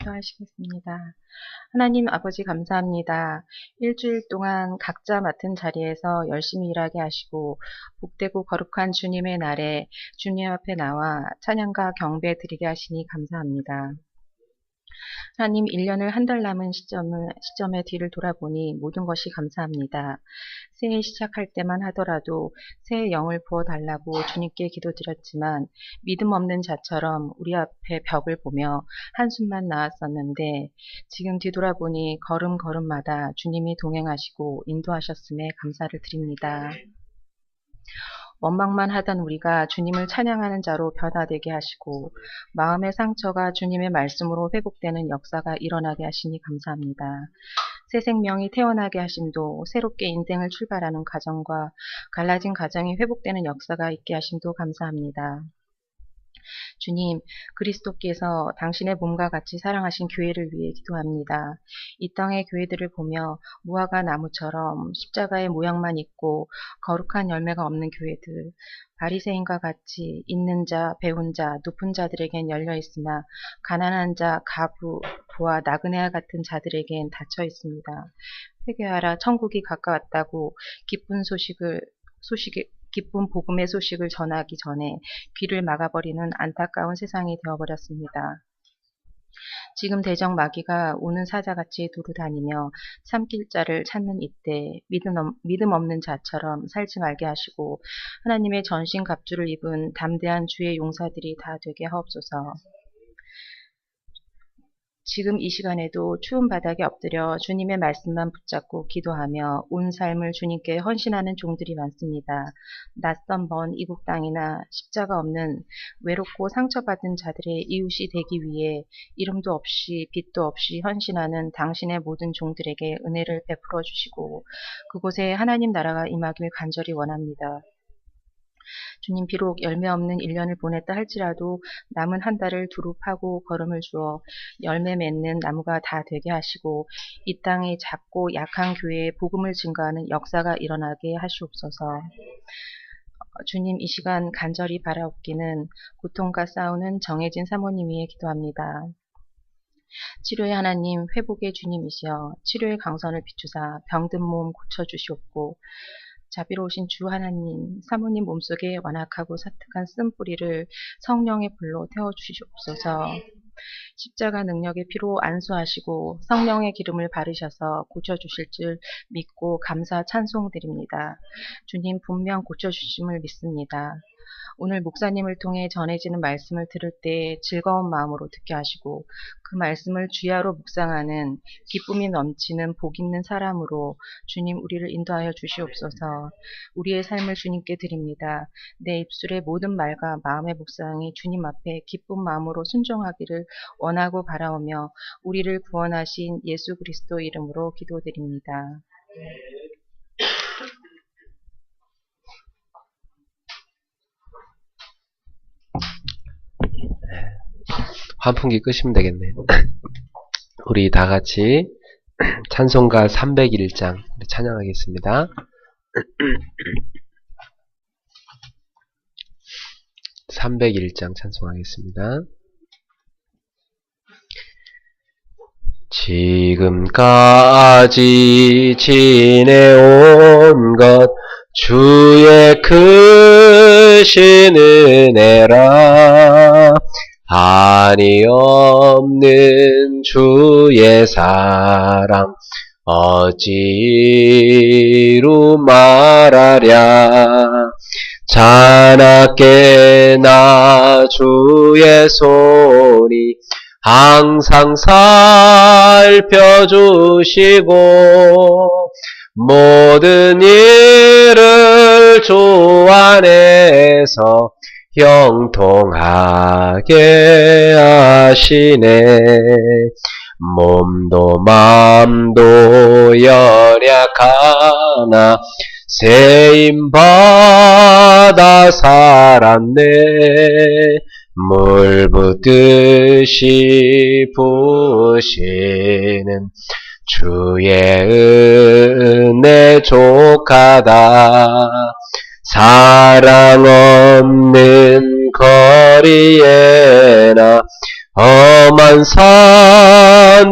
기도하시겠습니다. 하나님 아버지 감사합니다. 일주일 동안 각자 맡은 자리에서 열심히 일하게 하시고 복되고 거룩한 주님의 날에 주님 앞에 나와 찬양과 경배 드리게 하시니 감사합니다. 하나님 1년을 한 달 남은 시점에 뒤를 돌아보니 모든 것이 감사합니다. 새해 시작할 때만 하더라도 새해 영을 부어달라고 주님께 기도드렸지만 믿음 없는 자처럼 우리 앞에 벽을 보며 한숨만 나왔었는데 지금 뒤돌아보니 걸음걸음마다 주님이 동행하시고 인도하셨음에 감사를 드립니다. 원망만 하던 우리가 주님을 찬양하는 자로 변화되게 하시고 마음의 상처가 주님의 말씀으로 회복되는 역사가 일어나게 하시니 감사합니다. 새 생명이 태어나게 하심도 새롭게 인생을 출발하는 가정과 갈라진 가정이 회복되는 역사가 있게 하심도 감사합니다. 주님, 그리스도께서 당신의 몸과 같이 사랑하신 교회를 위해 기도합니다. 이 땅의 교회들을 보며 무화과 나무처럼 십자가의 모양만 있고 거룩한 열매가 없는 교회들, 바리새인과 같이 있는 자, 배운 자, 높은 자들에겐 열려 있으나 가난한 자, 가부, 부와 나그네와 같은 자들에겐 닫혀 있습니다. 회개하라, 천국이 가까웠다고 기쁜 복음의 소식을 전하기 전에 귀를 막아버리는 안타까운 세상이 되어버렸습니다. 지금 대적 마귀가 우는 사자같이 두루다니며 삼킬 자를 찾는 이때 믿음 없는 자처럼 살지 말게 하시고 하나님의 전신 갑주를 입은 담대한 주의 용사들이 다 되게 하옵소서. 지금 이 시간에도 추운 바닥에 엎드려 주님의 말씀만 붙잡고 기도하며 온 삶을 주님께 헌신하는 종들이 많습니다. 낯선 먼 이국 땅이나 십자가 없는 외롭고 상처받은 자들의 이웃이 되기 위해 이름도 없이 빛도 없이 헌신하는 당신의 모든 종들에게 은혜를 베풀어 주시고 그곳에 하나님 나라가 임하길 간절히 원합니다. 주님 비록 열매 없는 1년을 보냈다 할지라도 남은 한 달을 두루 파고 걸음을 주어 열매 맺는 나무가 다 되게 하시고 이 땅의 작고 약한 교회에 복음을 증거하는 역사가 일어나게 하시옵소서. 주님 이 시간 간절히 바라옵기는 고통과 싸우는 정혜진 사모님 위해 기도합니다. 치료의 하나님, 회복의 주님이시여 치료의 강선을 비추사 병든 몸 고쳐주시옵고 자비로우신 주 하나님, 사모님 몸속에 완악하고 사특한 쓴뿌리를 성령의 불로 태워주시옵소서. 십자가 능력의 피로 안수하시고 성령의 기름을 바르셔서 고쳐주실 줄 믿고 감사 찬송드립니다. 주님 분명 고쳐주심을 믿습니다. 오늘 목사님을 통해 전해지는 말씀을 들을 때 즐거운 마음으로 듣게 하시고 그 말씀을 주야로 묵상하는 기쁨이 넘치는 복 있는 사람으로 주님 우리를 인도하여 주시옵소서. 우리의 삶을 주님께 드립니다. 내 입술의 모든 말과 마음의 묵상이 주님 앞에 기쁜 마음으로 순종하기를 원하고 바라오며 우리를 구원하신 예수 그리스도 이름으로 기도드립니다. 환풍기 끄시면 되겠네요. 우리 다 같이 찬송가 301장 찬양하겠습니다. 301장 찬송하겠습니다. 지금까지 지내온 것 주의 크신 은혜라 한이 없는 주의 사랑 어찌로 말하랴 자나깨 나 주의 손이 항상 살펴주시고 모든 일을 주 안에서 형통하게 하시네. 몸도 마음도 연약하나 세임받아 살았네. 물 붓듯이 부으시는 주의 은혜 족하다. 사랑 없는 거리에나 험한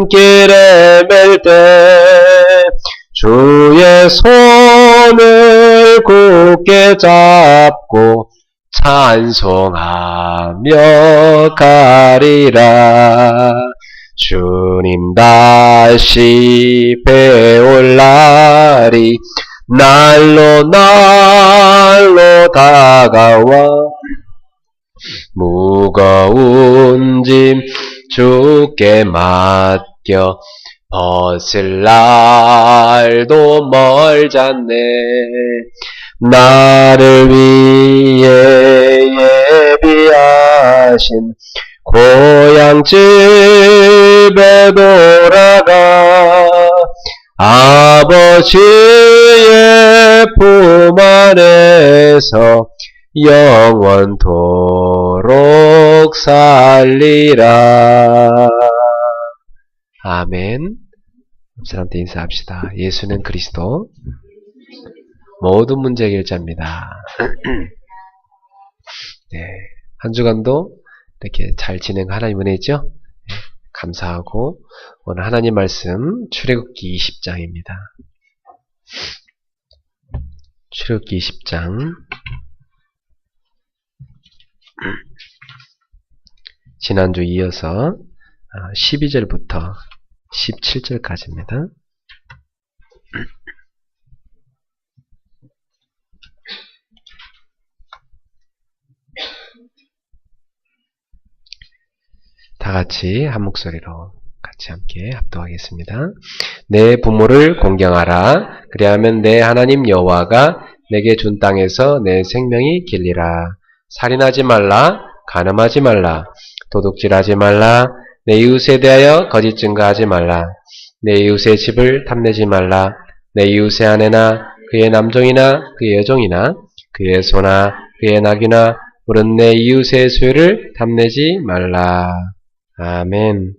산길에 맬 때 주의 손을 굳게 잡고 찬송하며 가리라. 주님 다시 배올 날이 날로 다가와 무거운 짐 주께 맡겨 벗을 날도 멀잖네. 나를 위해 예비하신 고향 집에 돌아가 아버지의 품 안에서 영원토록 살리라. 아멘. 사람한테 인사합시다. 예수는 그리스도 모든 문제 해결자입니다. 네, 한 주간도 이렇게 잘 진행 하나님 은혜 있죠? 네, 감사하고 오늘 하나님 말씀 출애굽기 20장입니다. 출애굽기 20장 지난주 이어서 12절부터 17절까지입니다. 다 같이 한 목소리로 같이 함께 합독하겠습니다. 내 부모를 공경하라. 그리하면 내 하나님 여호와가 내게 준 땅에서 내 생명이 길리라. 살인하지 말라. 간음하지 말라. 도둑질하지 말라. 내 이웃에 대하여 거짓 증거하지 말라. 내 이웃의 집을 탐내지 말라. 내 이웃의 아내나 그의 남종이나 그의 여종이나 그의 소나 그의 낙이나 물은 내 이웃의 소유를 탐내지 말라. 아멘.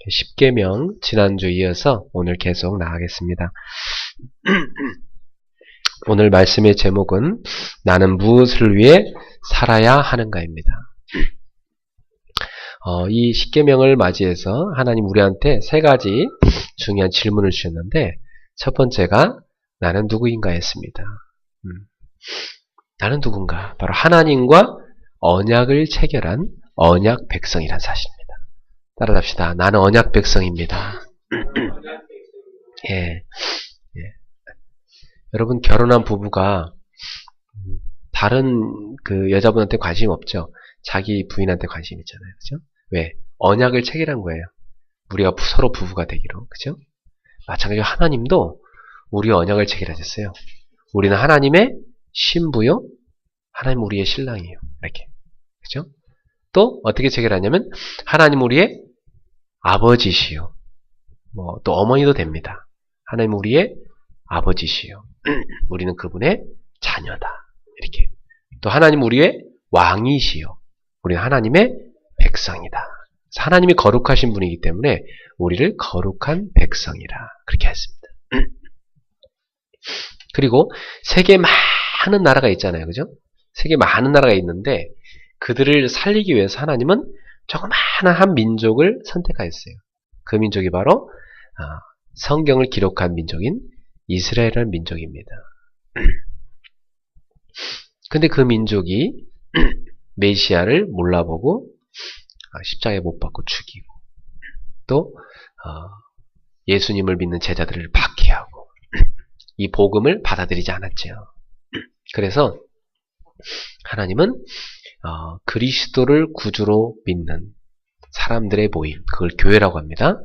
10계명 지난주 이어서 오늘 계속 나가겠습니다. 오늘 말씀의 제목은 나는 무엇을 위해 살아야 하는가입니다. 이 10계명을 맞이해서 하나님 우리한테 세 가지 중요한 질문을 주셨는데 첫 번째가 나는 누구인가 했습니다. 나는 누군가? 바로 하나님과 언약을 체결한 언약 백성이란 사실입니다. 따라합시다. 나는 언약 백성입니다. 예. 여러분 결혼한 부부가 다른 그 여자분한테 관심 없죠. 자기 부인한테 관심 있잖아요. 그죠? 왜? 언약을 체결한 거예요. 우리가 서로 부부가 되기로. 그죠? 마찬가지로 하나님도 우리와 언약을 체결하셨어요. 우리는 하나님의 신부요. 하나님 우리의 신랑이에요. 이렇게. 그죠? 또 어떻게 체결하냐면 하나님 우리의 아버지시요. 또 어머니도 됩니다. 하나님 우리의 아버지시요. 우리는 그분의 자녀다. 이렇게. 또 하나님 우리의 왕이시요. 우리는 하나님의 백성이다. 그래서 하나님이 거룩하신 분이기 때문에 우리를 거룩한 백성이라 그렇게 했습니다. 그리고 세계 많은 나라가 있잖아요. 그죠? 세계 많은 나라가 있는데 그들을 살리기 위해서 하나님은 조그마한 한 민족을 선택하였어요. 그 민족이 바로 성경을 기록한 민족인 이스라엘이라는 민족입니다. 근데 그 민족이 메시아를 몰라보고 십자가에 못 박고 죽이고 또 예수님을 믿는 제자들을 박해하고 이 복음을 받아들이지 않았죠. 그래서 하나님은 그리스도를 구주로 믿는 사람들의 모임, 그걸 교회라고 합니다.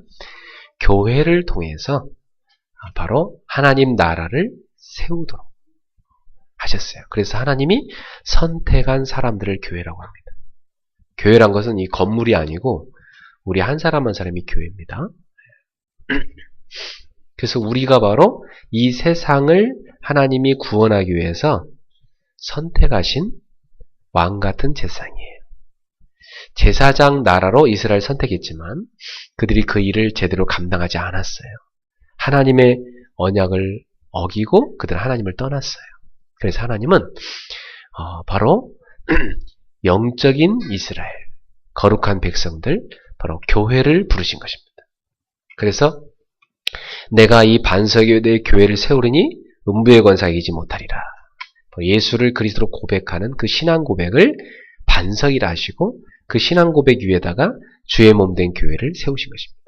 교회를 통해서 바로 하나님 나라를 세우도록 하셨어요. 그래서 하나님이 선택한 사람들을 교회라고 합니다. 교회란 것은 이 건물이 아니고 우리 한 사람 한 사람이 교회입니다. 그래서 우리가 바로 이 세상을 하나님이 구원하기 위해서 선택하신 왕같은 제사장이에요. 제사장 나라로 이스라엘 선택했지만 그들이 그 일을 제대로 감당하지 않았어요. 하나님의 언약을 어기고 그들은 하나님을 떠났어요. 그래서 하나님은 바로 영적인 이스라엘, 거룩한 백성들, 바로 교회를 부르신 것입니다. 그래서 내가 이 반석에 대해 교회를 세우리니 음부의 권세가 이기지 못하리라. 예수를 그리스도로 고백하는 그 신앙 고백을 반석이라 하시고 그 신앙 고백 위에다가 주의 몸 된 교회를 세우신 것입니다.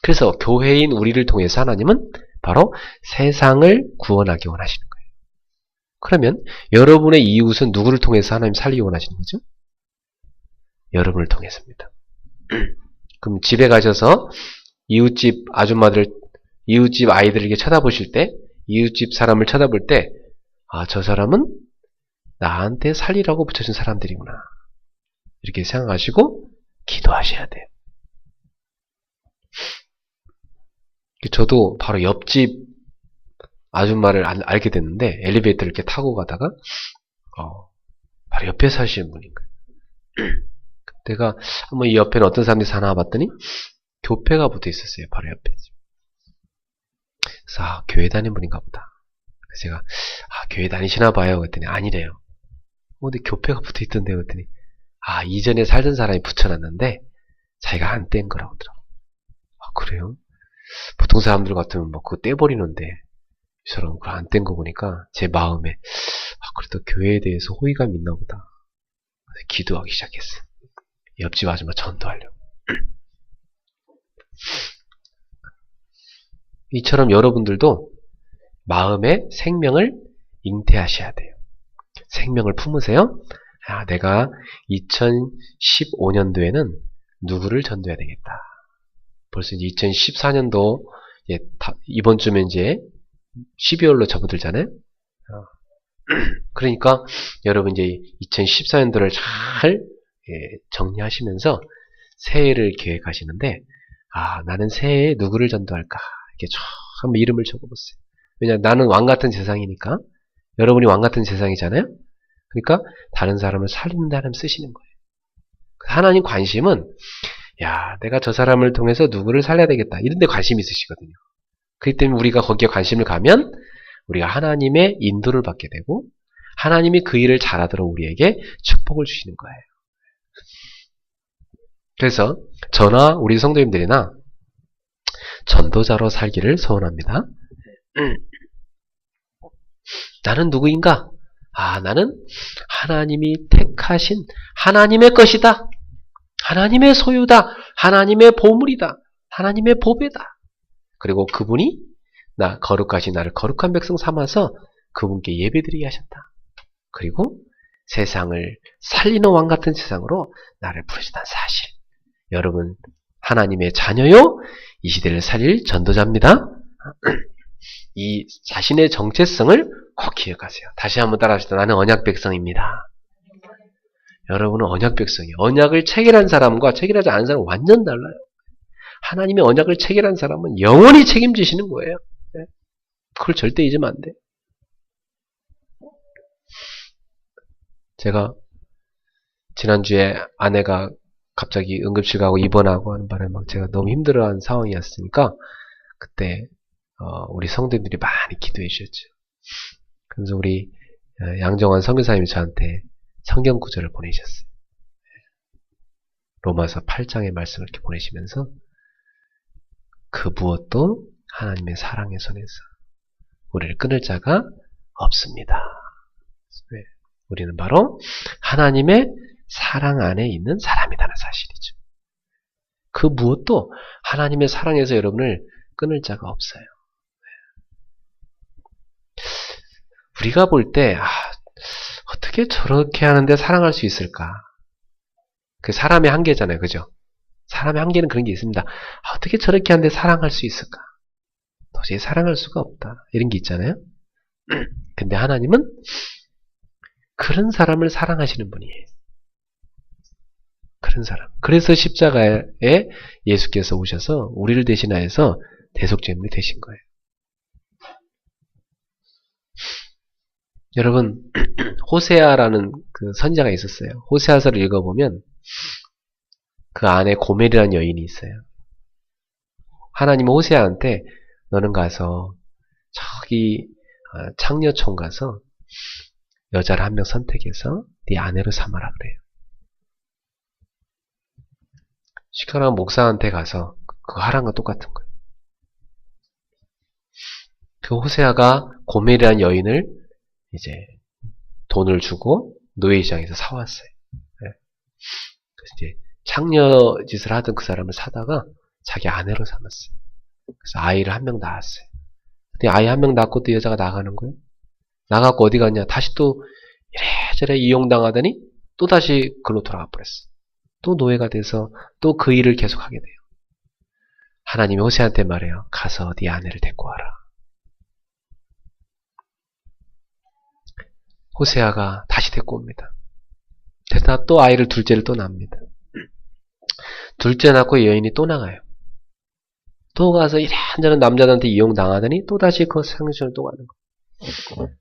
그래서 교회인 우리를 통해서 하나님은 바로 세상을 구원하기 원하시는 거예요. 그러면 여러분의 이웃은 누구를 통해서 하나님 살리기 원하시는 거죠? 여러분을 통해서입니다. 그럼 집에 가셔서 이웃집 아줌마들, 이웃집 아이들에게 쳐다보실 때, 이웃집 사람을 쳐다볼 때, 아, 저 사람은 나한테 살리라고 붙여준 사람들이구나. 이렇게 생각하시고 기도하셔야 돼요. 저도 바로 옆집 아줌마를 알게 됐는데 엘리베이터를 이렇게 타고 가다가 바로 옆에 사시는 분인 거예요. 내가 한번 이 옆에는 어떤 사람들이 사나 봤더니 교회가 붙어 있었어요. 바로 옆에. 그래서 교회 다니는 분인가 보다. 그래서 제가 교회 다니시나 봐요. 그랬더니 아니래요. 근데 교회가 붙어 있던데요. 그랬더니 이전에 살던 사람이 붙여놨는데 자기가 안 뗀 거라고 하더라고요. 그래요? 보통 사람들 같으면 뭐 그거 떼버리는데 이 사람은 그걸 안 뗀 거 보니까 제 마음에 그래도 교회에 대해서 호의감이 있나 보다. 그래서 기도하기 시작했어요. 옆집 아줌마 전도하려고. 이처럼 여러분들도 마음의 생명을 잉태하셔야 돼요. 생명을 품으세요. 내가 2015년도에는 누구를 전도해야 되겠다. 벌써 이제 2014년도 이번 주면 이제 12월로 접어들잖아요. 그러니까 여러분 이제 2014년도를 잘 정리하시면서 새해를 계획하시는데 나는 새해에 누구를 전도할까? 이렇게 쫙 한번 이름을 적어보세요. 왜냐하면 나는 왕같은 세상이니까 여러분이 왕같은 세상이잖아요. 그러니까 다른 사람을 살린다는 쓰시는 거예요. 하나님 관심은 내가 저 사람을 통해서 누구를 살려야 되겠다. 이런 데 관심이 있으시거든요. 그렇기 때문에 우리가 거기에 관심을 가면 우리가 하나님의 인도를 받게 되고 하나님이 그 일을 잘하도록 우리에게 축복을 주시는 거예요. 그래서 저나 우리 성도님들이나 전도자로 살기를 소원합니다. 나는 누구인가? 나는 하나님이 택하신 하나님의 것이다. 하나님의 소유다. 하나님의 보물이다. 하나님의 보배다. 그리고 그분이 거룩하신 나를 거룩한 백성 삼아서 그분께 예배드리게 하셨다. 그리고 세상을 살리는 왕 같은 세상으로 나를 부르시다는 사실. 여러분 하나님의 자녀요. 이 시대를 살릴 전도자입니다. 이 자신의 정체성을 꼭 기억하세요. 다시 한번 따라합시다. 나는 언약 백성입니다. 여러분은 언약 백성이에요. 언약을 체결한 사람과 체결하지 않은 사람은 완전 달라요. 하나님의 언약을 체결한 사람은 영원히 책임지시는 거예요. 그걸 절대 잊으면 안 돼. 제가 지난주에 아내가 갑자기 응급실 가고 입원하고 하는 바람에 제가 너무 힘들어하는 상황이었으니까 그때 우리 성도님들이 많이 기도해 주셨죠. 그래서 우리 양정환 선교사님이 저한테 성경 구절을 보내셨어요. 로마서 8장의 말씀을 이렇게 보내시면서 그 무엇도 하나님의 사랑의 손에서 우리를 끊을 자가 없습니다. 우리는 바로 하나님의 사랑 안에 있는 사람이라는 사실이죠. 그 무엇도 하나님의 사랑에서 여러분을 끊을 자가 없어요. 우리가 볼 때 어떻게 저렇게 하는데 사랑할 수 있을까? 그 사람의 한계잖아요. 그죠? 사람의 한계는 그런 게 있습니다. 어떻게 저렇게 하는데 사랑할 수 있을까? 도저히 사랑할 수가 없다. 이런 게 있잖아요. 근데 하나님은 그런 사람을 사랑하시는 분이에요. 그런 사람. 그래서 십자가에 예수께서 오셔서 우리를 대신하여서 대속제물이 되신 거예요. 여러분 호세아라는 그 선지자가 있었어요. 호세아서를 읽어보면 그 안에 고멜이라는 여인이 있어요. 하나님은 호세아한테 너는 가서 저기 창녀촌 가서 여자를 한 명 선택해서 네 아내로 삼아라 그래요. 시카고는 목사한테 가서 그거 하라는 건 똑같은 거예요. 그 호세아가 고멜이라는 여인을 이제 돈을 주고 노예시장에서 사왔어요. 네. 그래서 이제 창녀 짓을 하던 그 사람을 사다가 자기 아내로 삼았어요. 그래서 아이를 한 명 낳았어요. 근데 아이 한 명 낳고 또 여자가 나가는 거예요. 나가고 어디 갔냐? 다시 또 이래저래 이용당하더니 또 다시 글로 돌아가 버렸어요. 또 노예가 돼서 또 그 일을 계속하게 돼요. 하나님이 호세한테 말해요. 가서 네 아내를 데리고 와라. 호세아가 다시 데리고 옵니다. 그래서 또 아이를 둘째를 또 낳습니다. 둘째 낳고 여인이 또 나가요. 또 가서 이런저런 남자들한테 이용당하더니 또 다시 그 상실을 또 가는 거예요.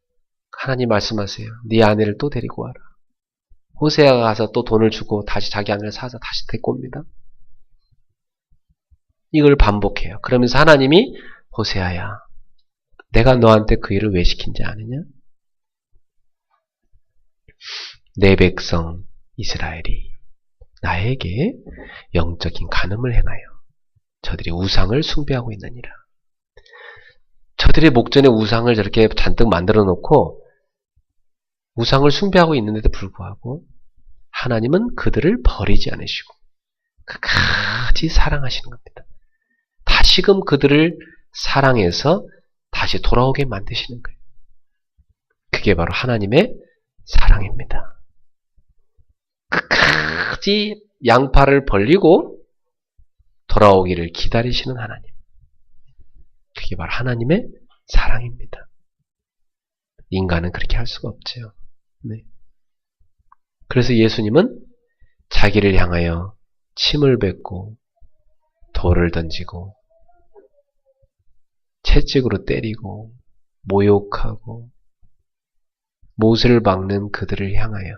하나님 말씀하세요. 네 아내를 또 데리고 와라. 호세아가 가서 또 돈을 주고 다시 자기 아내를 사서 다시 데리고 옵니다. 이걸 반복해요. 그러면서 하나님이 호세아야, 내가 너한테 그 일을 왜 시킨지 아느냐? 내 백성 이스라엘이 나에게 영적인 간음을 행하여 저들이 우상을 숭배하고 있느니라. 저들의 목전에 우상을 저렇게 잔뜩 만들어 놓고 우상을 숭배하고 있는데도 불구하고 하나님은 그들을 버리지 않으시고 끝까지 사랑하시는 겁니다. 다시금 그들을 사랑해서 다시 돌아오게 만드시는 거예요. 그게 바로 하나님의 사랑입니다. 끝까지 양팔을 벌리고 돌아오기를 기다리시는 하나님. 그게 바로 하나님의 사랑입니다. 인간은 그렇게 할 수가 없죠. 네. 그래서 예수님은 자기를 향하여 침을 뱉고 돌을 던지고 채찍으로 때리고 모욕하고 못을 박는 그들을 향하여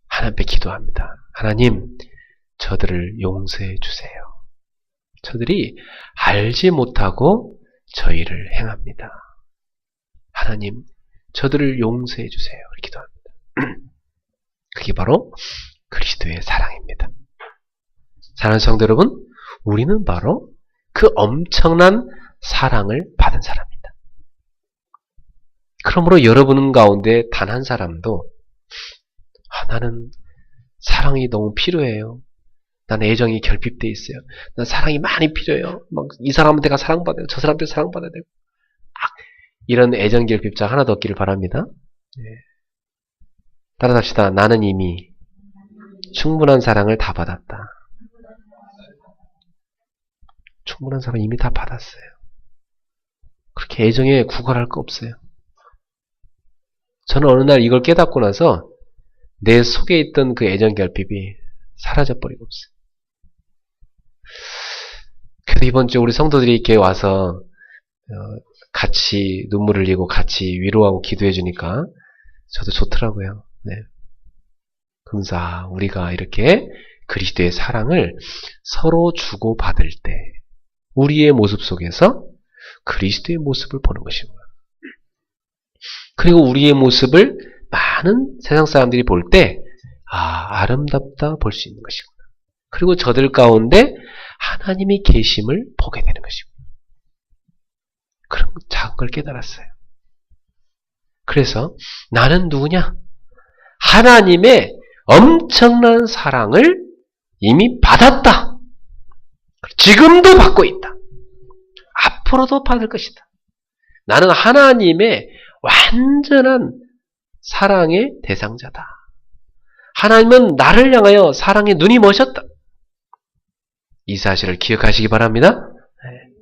하나님께 기도합니다. 하나님, 저들을 용서해 주세요. 저들이 알지 못하고 저희를 행합니다. 하나님, 저들을 용서해 주세요. 이렇게 기도합니다. 그게 바로 그리스도의 사랑입니다. 사랑하는 성도 여러분, 우리는 바로 그 엄청난 사랑을 받은 사람입니다. 그러므로 여러분 가운데 단 한 사람도 나는 사랑이 너무 필요해요. 난 애정이 결핍돼 있어요. 난 사랑이 많이 필요해요. 막 이 사람한테가 사랑받아요. 저 사람한테 사랑받아야 되고. 이런 애정 결핍자 하나도 없기를 바랍니다. 네. 따라합시다. 나는 이미 충분한 사랑을 다 받았다. 충분한 사랑 이미 다 받았어요. 그렇게 애정에 구걸할 거 없어요. 저는 어느 날 이걸 깨닫고 나서 내 속에 있던 그 애정 결핍이 사라져버리고 없어요. 그래서 이번 주에 우리 성도들이 이렇게 와서 같이 눈물을 흘리고 같이 위로하고 기도해 주니까 저도 좋더라고요. 네. 금사 우리가 이렇게 그리스도의 사랑을 서로 주고받을 때 우리의 모습 속에서 그리스도의 모습을 보는 것입니다. 그리고 우리의 모습을 많은 세상 사람들이 볼 때 아름답다 볼 수 있는 것이구나. 그리고 저들 가운데 하나님의 계심을 보게 되는 것이구나. 그런 작은 걸 깨달았어요. 그래서 나는 누구냐? 하나님의 엄청난 사랑을 이미 받았다. 지금도 받고 있다. 앞으로도 받을 것이다. 나는 하나님의 완전한 사랑의 대상자다. 하나님은 나를 향하여 사랑의 눈이 머셨다. 이 사실을 기억하시기 바랍니다. 네.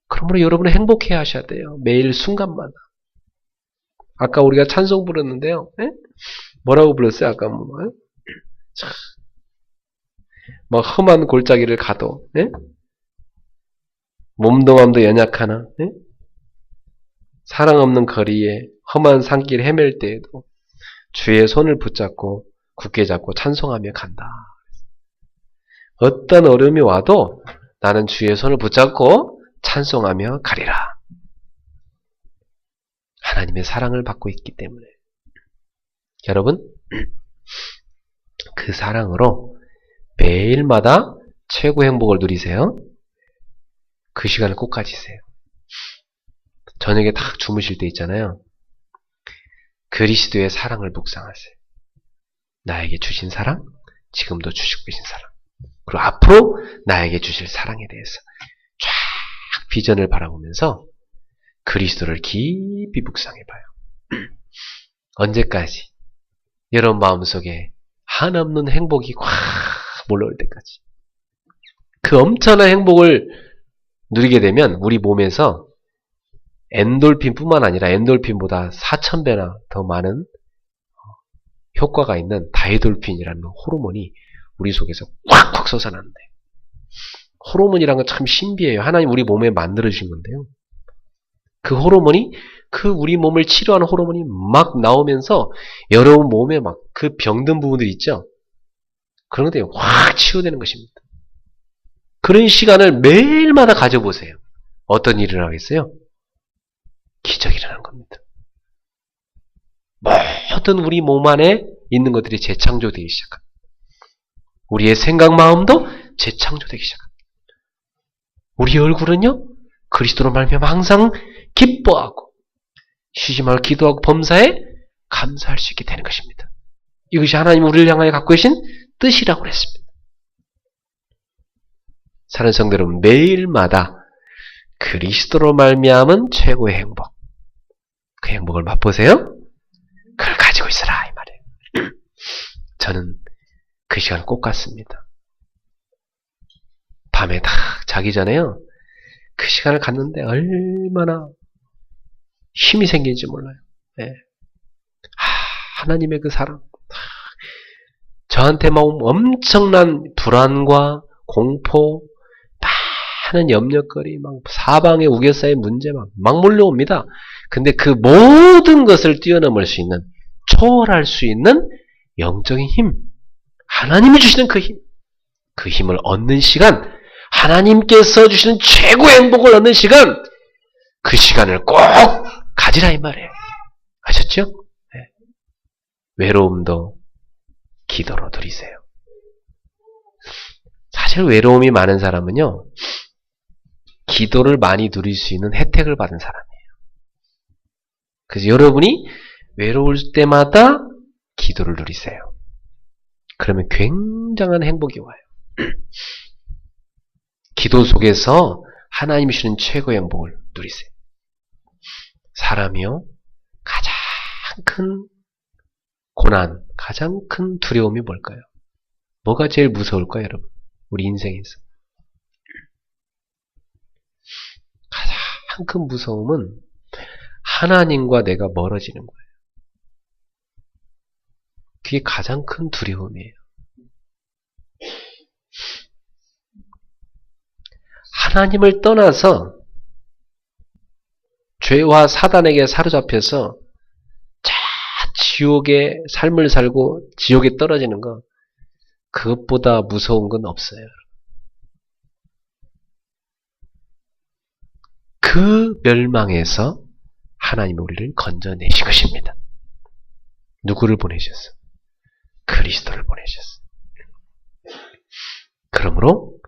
그러므로 여러분은 행복해야 하셔야 돼요. 매일 순간마다. 아까 우리가 찬송 부르는데요. 네? 뭐라고 불렀어요? 아까 뭐 험한 골짜기를 가도 네? 몸도 마음도 연약하나 네? 사랑 없는 거리에 험한 산길 헤맬 때에도 주의 손을 붙잡고 굳게 잡고 찬송하며 간다. 어떤 어려움이 와도 나는 주의 손을 붙잡고 찬송하며 가리라. 하나님의 사랑을 받고 있기 때문에 여러분 그 사랑으로 매일마다 최고 행복을 누리세요. 그 시간을 꼭 가지세요. 저녁에 딱 주무실 때 있잖아요. 그리스도의 사랑을 묵상하세요. 나에게 주신 사랑, 지금도 주시고 계신 사랑, 그리고 앞으로 나에게 주실 사랑에 대해서 쫙 비전을 바라보면서 그리스도를 깊이 묵상해봐요. 언제까지? 여러분 마음속에 한없는 행복이 꽉 몰려올 때까지. 그 엄청난 행복을 누리게 되면 우리 몸에서 엔돌핀뿐만 아니라 엔돌핀보다 4000배나 더 많은 효과가 있는 다이돌핀이라는 호르몬이 우리 속에서 꽉꽉 솟아나는데, 호르몬이란 건 참 신비해요. 하나님 우리 몸에 만들어주신 건데요. 그 호르몬이, 그 우리 몸을 치료하는 호르몬이 막 나오면서 여러분 몸에 막 그 병든 부분들 있죠? 그런 것들이 확 치유되는 것입니다. 그런 시간을 매일마다 가져보세요. 어떤 일을 하겠어요? 기적이 일어나는 겁니다. 모든 우리 몸 안에 있는 것들이 재창조되기 시작합니다. 우리의 생각, 마음도 재창조되기 시작합니다. 우리 얼굴은요, 그리스도로 말미암아 항상 기뻐하고 쉬지 말고 기도하고 범사에 감사할 수 있게 되는 것입니다. 이것이 하나님 우리를 향하여 갖고 계신 뜻이라고 그랬습니다. 사는 성도 여러분, 매일마다 그리스도로 말미암은 최고의 행복, 그 행복을 맛보세요. 그걸 가지고 있어라 이 말이에요. 저는 그 시간 꼭 갖습니다. 밤에 딱 자기 전에요, 그 시간을 갖는데 얼마나 힘이 생기는지 몰라요. 네. 하나님의 그 사랑, 저한테 막 엄청난 불안과 공포, 많은 염려거리, 막 사방의 우겨싸인 문제 막 몰려옵니다. 근데 그 모든 것을 뛰어넘을 수 있는, 초월할 수 있는 영적인 힘, 하나님이 주시는 그 힘, 그 힘을 얻는 시간, 하나님께서 주시는 최고의 행복을 얻는 시간, 그 시간을 꼭 가지라 이 말이에요. 아셨죠? 네. 외로움도 기도로 누리세요. 사실 외로움이 많은 사람은요, 기도를 많이 누릴 수 있는 혜택을 받은 사람이에요. 그래서 여러분이 외로울 때마다 기도를 누리세요. 그러면 굉장한 행복이 와요. 기도 속에서 하나님이 주시는 최고의 행복을 누리세요. 사람이요, 가장 큰 고난, 가장 큰 두려움이 뭘까요? 뭐가 제일 무서울까요, 여러분? 우리 인생에서. 가장 큰 무서움은 하나님과 내가 멀어지는 거예요. 그게 가장 큰 두려움이에요. 하나님을 떠나서 죄와 사단에게 사로잡혀서 지옥의 삶을 살고 지옥에 떨어지는 거, 그것보다 무서운 건 없어요. 그 멸망에서 하나님이 우리를 건져내신 것입니다. 누구를 보내셨어? 그리스도를 보내셨어. 그러므로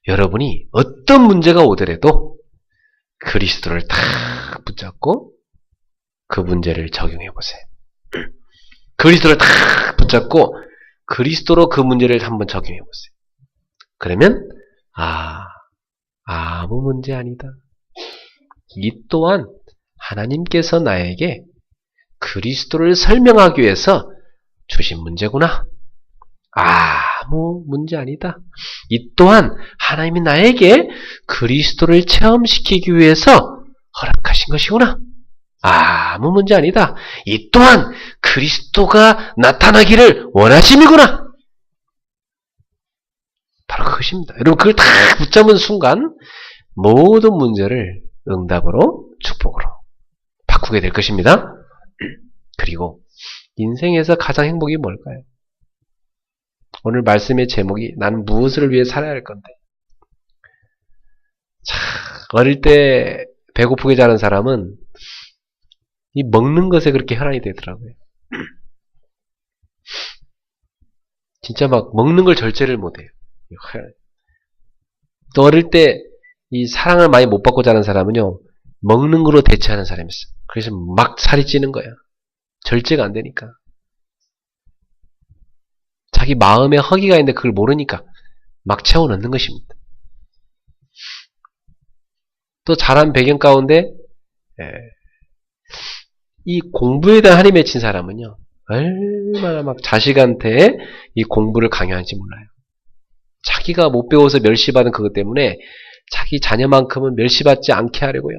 여러분이 어떤 문제가 오더라도 그리스도를 탁 붙잡고 그 문제를 적용해 보세요. 그리스도를 탁 붙잡고 그리스도로 그 문제를 한번 적용해 보세요. 그러면 아무 문제 아니다. 이 또한 하나님께서 나에게 그리스도를 설명하기 위해서 주신 문제구나. 아무 문제 아니다. 이 또한 하나님이 나에게 그리스도를 체험시키기 위해서 허락하신 것이구나. 아무 문제 아니다. 이 또한 그리스도가 나타나기를 원하심이구나. 바로 그것입니다. 여러분, 그걸 다 붙잡은 순간 모든 문제를 응답으로, 축복으로 바꾸게 될 것입니다. 그리고 인생에서 가장 행복이 뭘까요? 오늘 말씀의 제목이 나는 무엇을 위해 살아야 할 건데. 어릴 때 배고프게 자란 사람은 이 먹는 것에 그렇게 혈안이 되더라고요. 진짜 막 먹는 걸 절제를 못해요. 또 어릴 때 이 사랑을 많이 못 받고 자란 사람은요, 먹는 거로 대체하는 사람이 있어. 그래서 막 살이 찌는 거야. 절제가 안 되니까. 자기 마음에 허기가 있는데 그걸 모르니까 막 채워 넣는 것입니다. 또 자란 배경 가운데 이 공부에 대한 한이 맺힌 사람은요, 얼마나 막 자식한테 이 공부를 강요하는지 몰라요. 자기가 못 배워서 멸시받은 그것 때문에 자기 자녀만큼은 멸시받지 않게 하려고요.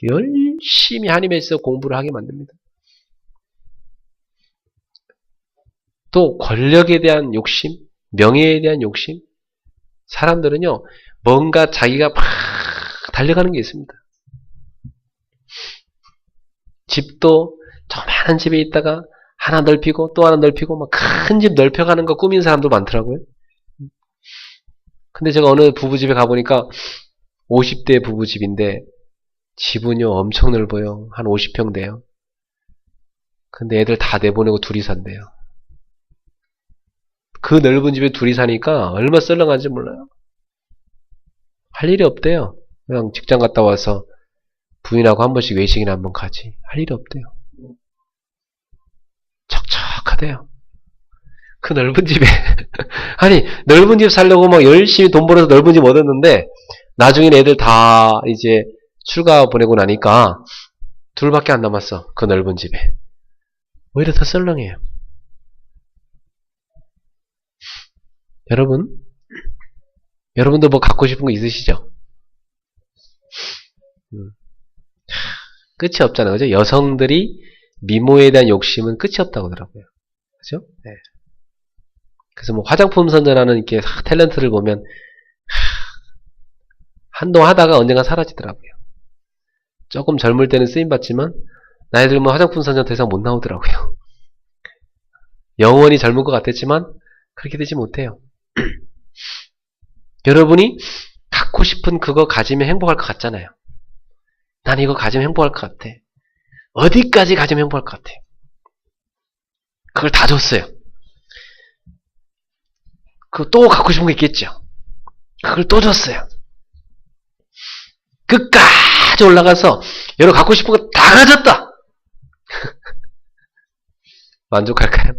열심히 한이 맺어서 공부를 하게 만듭니다. 또 권력에 대한 욕심, 명예에 대한 욕심, 사람들은요, 뭔가 자기가 막 달려가는 게 있습니다. 집도 조그마한 집에 있다가 하나 넓히고 또 하나 넓히고 막 큰 집 넓혀가는 거 꾸민 사람도 많더라고요. 근데 제가 어느 부부집에 가보니까 50대 부부집인데 집은요 엄청 넓어요. 한 50평 돼요. 근데 애들 다 내보내고 둘이 산대요. 그 넓은 집에 둘이 사니까 얼마 썰렁한지 몰라요. 할 일이 없대요. 그냥 직장 갔다 와서 부인하고 한 번씩 외식이나 한번 가지. 할 일이 없대요. 척척하대요. 그 넓은 집에 아니 넓은 집 살려고 막 열심히 돈 벌어서 넓은 집 얻었는데 나중엔 애들 다 이제 출가 보내고 나니까 둘밖에 안 남았어. 그 넓은 집에. 오히려 더 썰렁해요. 여러분도 뭐 갖고 싶은 거 있으시죠? 끝이 없잖아요. 그죠? 여성들이 미모에 대한 욕심은 끝이 없다고 하더라고요. 그죠? 네. 그래서 뭐 화장품 선전하는 이렇게 탤런트를 보면 한동안 하다가 언젠가 사라지더라고요. 조금 젊을 때는 쓰임받지만 나이 들면 화장품 선전 더 이상 못 나오더라고요. 영원히 젊은 것 같았지만 그렇게 되지 못해요. 여러분이 갖고 싶은 그거 가지면 행복할 것 같잖아요. 난 이거 가지면 행복할 것 같아. 어디까지 가지면 행복할 것 같아. 그걸 다 줬어요. 그거 또 갖고 싶은 거 있겠죠. 그걸 또 줬어요. 끝까지 올라가서 여러분 갖고 싶은 거 다 가졌다. 만족할까요?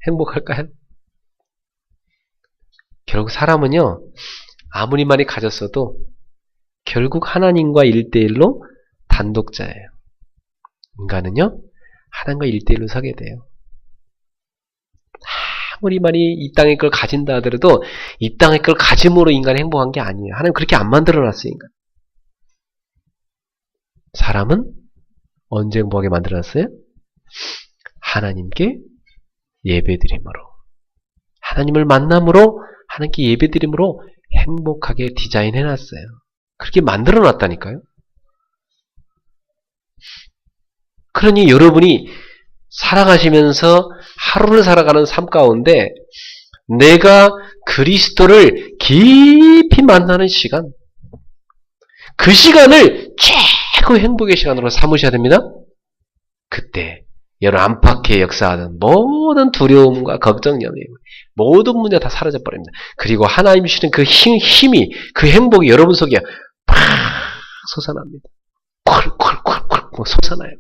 행복할까요? 결국 사람은요, 아무리 많이 가졌어도 결국 하나님과 1대1로 단독자예요. 인간은요, 하나님과 1대1로 서게 돼요. 아무리 많이 이 땅의 걸 가진다 하더라도 이 땅의 걸 가짐으로 인간이 행복한 게 아니에요. 하나님 그렇게 안 만들어놨어요, 인간. 사람은 언제 행복하게 만들어놨어요? 하나님께 예배드림으로. 하나님을 만남으로 하나님께 예배드림으로 행복하게 디자인해놨어요. 그렇게 만들어놨다니까요. 그러니 여러분이 살아가시면서 하루를 살아가는 삶 가운데 내가 그리스도를 깊이 만나는 시간, 그 시간을 최고 행복의 시간으로 삼으셔야 됩니다. 그때 여러분 안팎에 역사하는 모든 두려움과 걱정, 염려, 모든 문제 다 사라져버립니다. 그리고 하나님 주시는 그 힘이, 그 행복이 여러분 속에 팍 솟아납니다. 콸콸콸콸 솟아나요.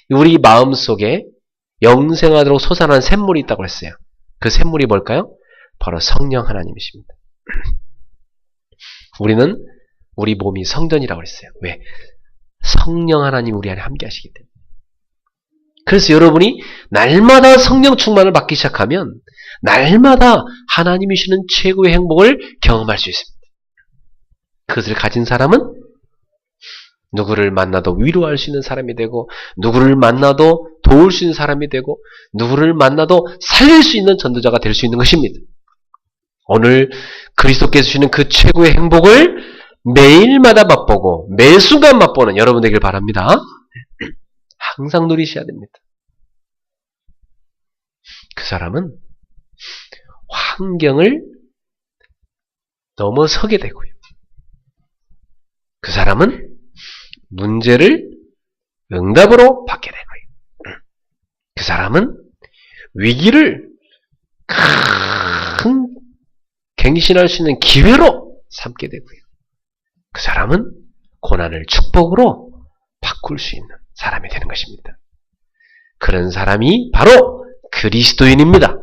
우리 마음 속에 영생하도록 솟아나는 샘물이 있다고 했어요. 그 샘물이 뭘까요? 바로 성령 하나님이십니다. 우리는 우리 몸이 성전이라고 했어요. 왜? 성령 하나님 우리 안에 함께 하시기 때문에. 그래서 여러분이 날마다 성령 충만을 받기 시작하면 날마다 하나님이 주시는 최고의 행복을 경험할 수 있습니다. 그것을 가진 사람은 누구를 만나도 위로할 수 있는 사람이 되고, 누구를 만나도 도울 수 있는 사람이 되고, 누구를 만나도 살릴 수 있는 전도자가 될 수 있는 것입니다. 오늘 그리스도께서 주시는 그 최고의 행복을 매일마다 맛보고 매 순간 맛보는 여러분 되길 바랍니다. 항상 누리셔야 됩니다. 그 사람은 환경을 넘어서게 되고요. 그 사람은 문제를 응답으로 받게 되고요. 그 사람은 위기를 갱신할 수 있는 기회로 삼게 되고요. 그 사람은 고난을 축복으로 바꿀 수 있는 사람이 되는 것입니다. 그런 사람이 바로 그리스도인입니다.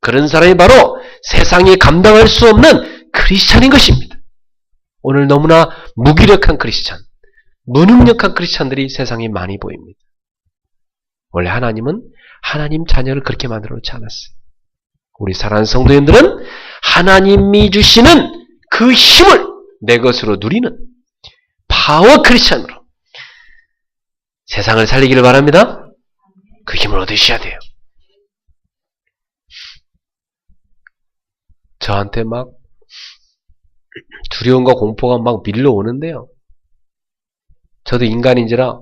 그런 사람이 바로 세상이 감당할 수 없는 크리스찬인 것입니다. 오늘 너무나 무기력한 크리스찬, 무능력한 크리스찬들이 세상에 많이 보입니다. 원래 하나님은 하나님 자녀를 그렇게 만들어 놓지 않았어요. 우리 사랑하는 성도님들은 하나님이 주시는 그 힘을 내 것으로 누리는 파워 크리스찬으로 세상을 살리기를 바랍니다. 그 힘을 얻으셔야 돼요. 저한테 막 두려움과 공포가 막 밀려오는데요. 저도 인간인지라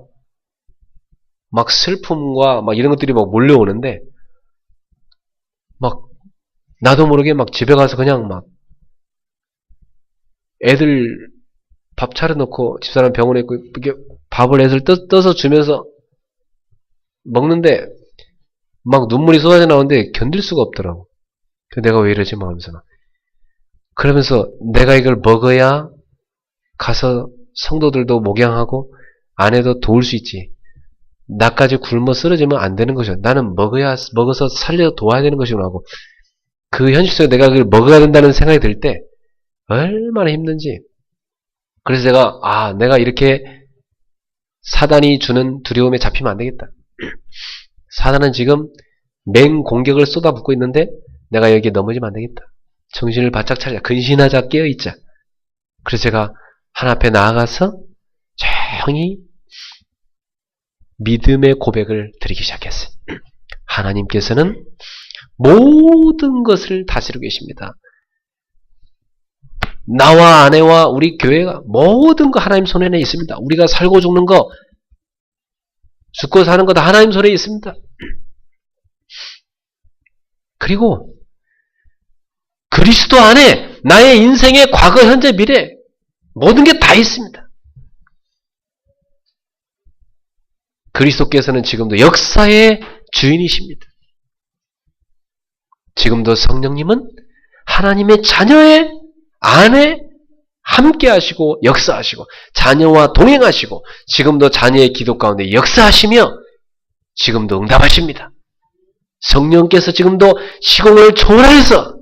막 슬픔과 막 이런 것들이 막 몰려오는데 막 나도 모르게 막 집에 가서 그냥 막 애들 밥 차려놓고 집사람 병원에 있고 이렇게 밥을 애들 떠서 주면서 먹는데 막 눈물이 쏟아져 나오는데 견딜 수가 없더라고. 내가 왜 이러지? 막 하면서 그러면서 내가 이걸 먹어야 가서 성도들도 목양하고 아내도 도울 수 있지. 나까지 굶어 쓰러지면 안 되는 것이야. 나는 먹어서 살려 도와야 되는 것이구나 하고 그 현실 속에 내가 그걸 먹어야 된다는 생각이 들 때 얼마나 힘든지. 그래서 내가 이렇게 사단이 주는 두려움에 잡히면 안 되겠다. 사단은 지금 맹공격을 쏟아붓고 있는데 내가 여기에 넘어지면 안 되겠다. 정신을 바짝 차리자. 근신하자. 깨어있자. 그래서 제가 하나 앞에 나아가서 조용히 믿음의 고백을 드리기 시작했어요. 하나님께서는 모든 것을 다스리고 계십니다. 나와 아내와 우리 교회가 모든 거 하나님 손에 있습니다. 우리가 살고 죽는 거, 죽고 사는 거 다 하나님 손에 있습니다. 그리고 그리스도 안에 나의 인생의 과거, 현재, 미래 모든 게 다 있습니다. 그리스도께서는 지금도 역사의 주인이십니다. 지금도 성령님은 하나님의 자녀의 안에 함께 하시고 역사하시고 자녀와 동행하시고 지금도 자녀의 기도 가운데 역사하시며 지금도 응답하십니다. 성령께서 지금도 시공을 초월해서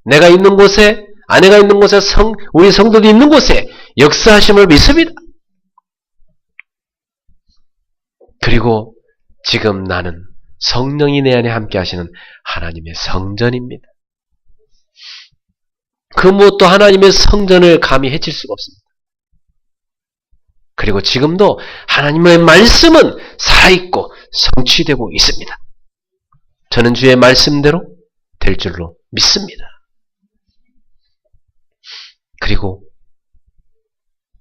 내가 있는 곳에 아내가 있는 곳에 우리 성도들이 있는 곳에 역사하심을 믿습니다. 그리고 지금 나는 성령이 내 안에 함께 하시는 하나님의 성전입니다. 그 무엇도 하나님의 성전을 감히 해칠 수가 없습니다. 그리고 지금도 하나님의 말씀은 살아있고 성취되고 있습니다. 저는 주의 말씀대로 될 줄로 믿습니다. 그리고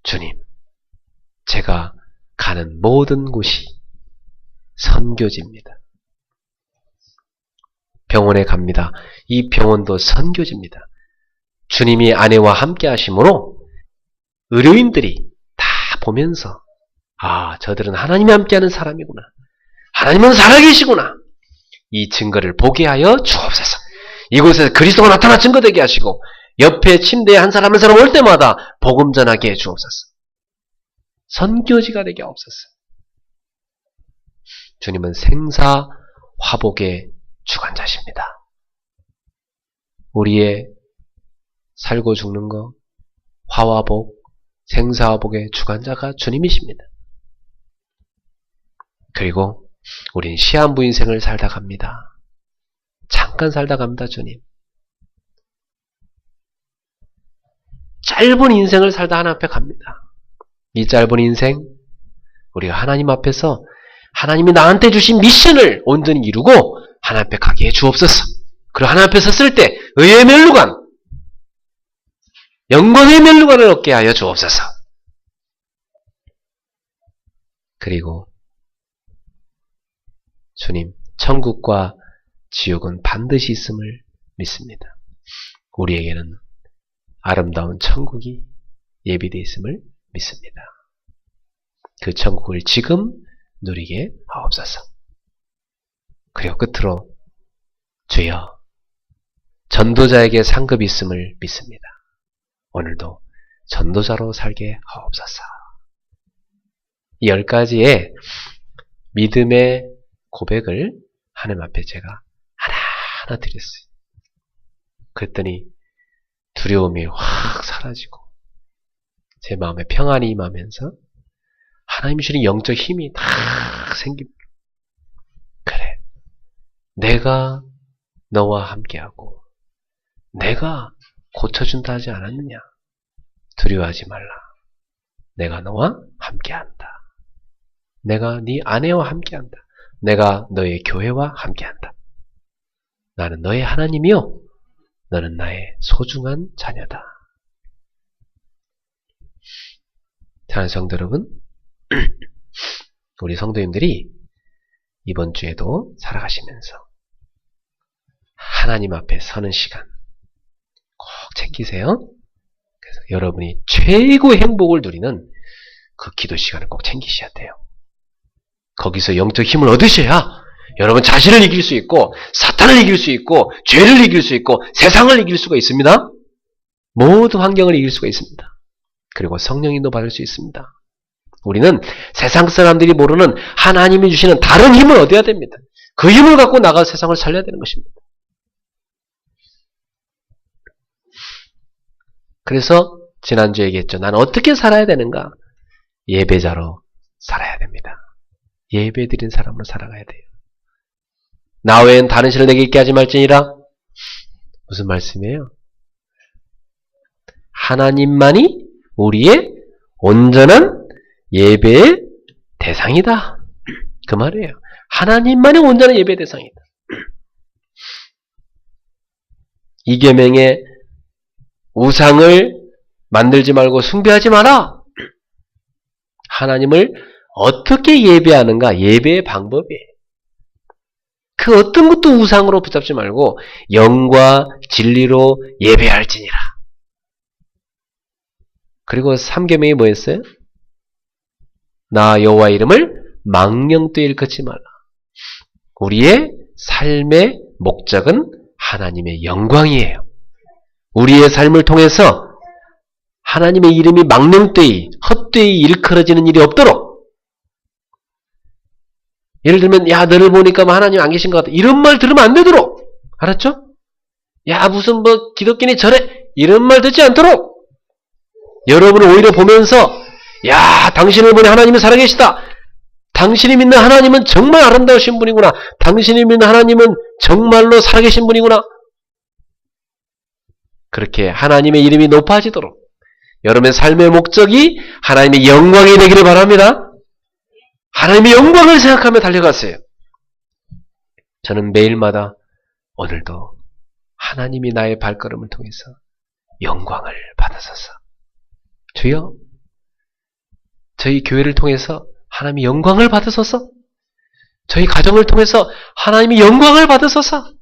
주님, 제가 가는 모든 곳이 선교지입니다. 병원에 갑니다. 이 병원도 선교지입니다. 주님이 아내와 함께 하심으로 의료인들이 다 보면서 저들은 하나님이 함께하는 사람이구나. 하나님은 살아계시구나. 이 증거를 보게 하여 주옵소서. 이곳에서 그리스도가 나타나 증거되게 하시고 옆에 침대에 한 사람 올 때마다 복음 전하게 해 주옵소서. 선교지가 되게 하옵소서. 주님은 생사 화복의 주관자십니다. 우리의 살고 죽는 것, 화화복, 생사화복의 주관자가 주님이십니다. 그리고 우린 시한부 인생을 살다 갑니다. 잠깐 살다 갑니다, 주님. 짧은 인생을 살다 하나님 앞에 갑니다. 이 짧은 인생, 우리가 하나님 앞에서 하나님이 나한테 주신 미션을 온전히 이루고 하나님 앞에 가게 해 주옵소서. 그리고 하나님 앞에 섰을 때 의의 멸루관, 영광의 멸루관을 얻게 하여 주옵소서. 그리고 주님, 천국과 지옥은 반드시 있음을 믿습니다. 우리에게는 아름다운 천국이 예비되어 있음을 믿습니다. 그 천국을 지금 누리게 하옵소서. 그리고 끝으로 주여, 전도자에게 상급이 있음을 믿습니다. 오늘도 전도자로 살게 하옵소서. 이 10가지의 믿음의 고백을 하나님 앞에 제가 하나하나 드렸어요. 그랬더니 두려움이 확 사라지고 제 마음에 평안이 임하면서 하나님 주시는 영적 힘이 다 생깁니다. 그래, 내가 너와 함께하고 내가 고쳐준다 하지 않았느냐? 두려워하지 말라. 내가 너와 함께한다. 내가 네 아내와 함께한다. 내가 너의 교회와 함께한다. 나는 너의 하나님이요, 너는 나의 소중한 자녀다. 사랑하는 성도 여러분, 우리 성도님들이 이번 주에도 살아가시면서 하나님 앞에 서는 시간 꼭 챙기세요. 그래서 여러분이 최고의 행복을 누리는 그 기도 시간을 꼭 챙기셔야 돼요. 거기서 영적 힘을 얻으셔야 여러분 자신을 이길 수 있고 사탄을 이길 수 있고 죄를 이길 수 있고 세상을 이길 수가 있습니다. 모든 환경을 이길 수가 있습니다. 그리고 성령님도 받을 수 있습니다. 우리는 세상 사람들이 모르는 하나님이 주시는 다른 힘을 얻어야 됩니다. 그 힘을 갖고 나가 세상을 살려야 되는 것입니다. 그래서 지난주에 얘기했죠. 난 어떻게 살아야 되는가? 예배자로 살아야 됩니다. 예배드린 사람으로 살아가야 돼요. 나 외엔 다른 신을 내게 있게 하지 말지니라. 무슨 말씀이에요? 하나님만이 우리의 온전한 예배의 대상이다. 그 말이에요. 하나님만이 온전한 예배의 대상이다. 이 계명에 우상을 만들지 말고 숭배하지 마라. 하나님을 어떻게 예배하는가? 예배의 방법이에요. 그 어떤 것도 우상으로 붙잡지 말고 영과 진리로 예배할지니라. 그리고 3계명이 뭐였어요? 나 여호와 이름을 망령되이 일컫지 말라. 우리의 삶의 목적은 하나님의 영광이에요. 우리의 삶을 통해서 하나님의 이름이 망령되이 헛되이 일컬어지는 일이 없도록. 예를 들면 야 너를 보니까 하나님 안 계신 것 같다. 이런 말 들으면 안 되도록. 알았죠? 야 무슨 뭐 기독교인이 저래. 이런 말 듣지 않도록. 여러분을 오히려 보면서 야 당신을 보니 하나님이 살아계시다. 당신이 믿는 하나님은 정말 아름다우신 분이구나. 당신이 믿는 하나님은 정말로 살아계신 분이구나. 그렇게 하나님의 이름이 높아지도록 여러분의 삶의 목적이 하나님의 영광이 되기를 바랍니다. 하나님의 영광을 생각하며 달려갔어요. 저는 매일마다 오늘도 하나님이 나의 발걸음을 통해서 영광을 받으소서. 주여 저희 교회를 통해서 하나님의 영광을 받으소서. 저희 가정을 통해서 하나님의 영광을 받으소서.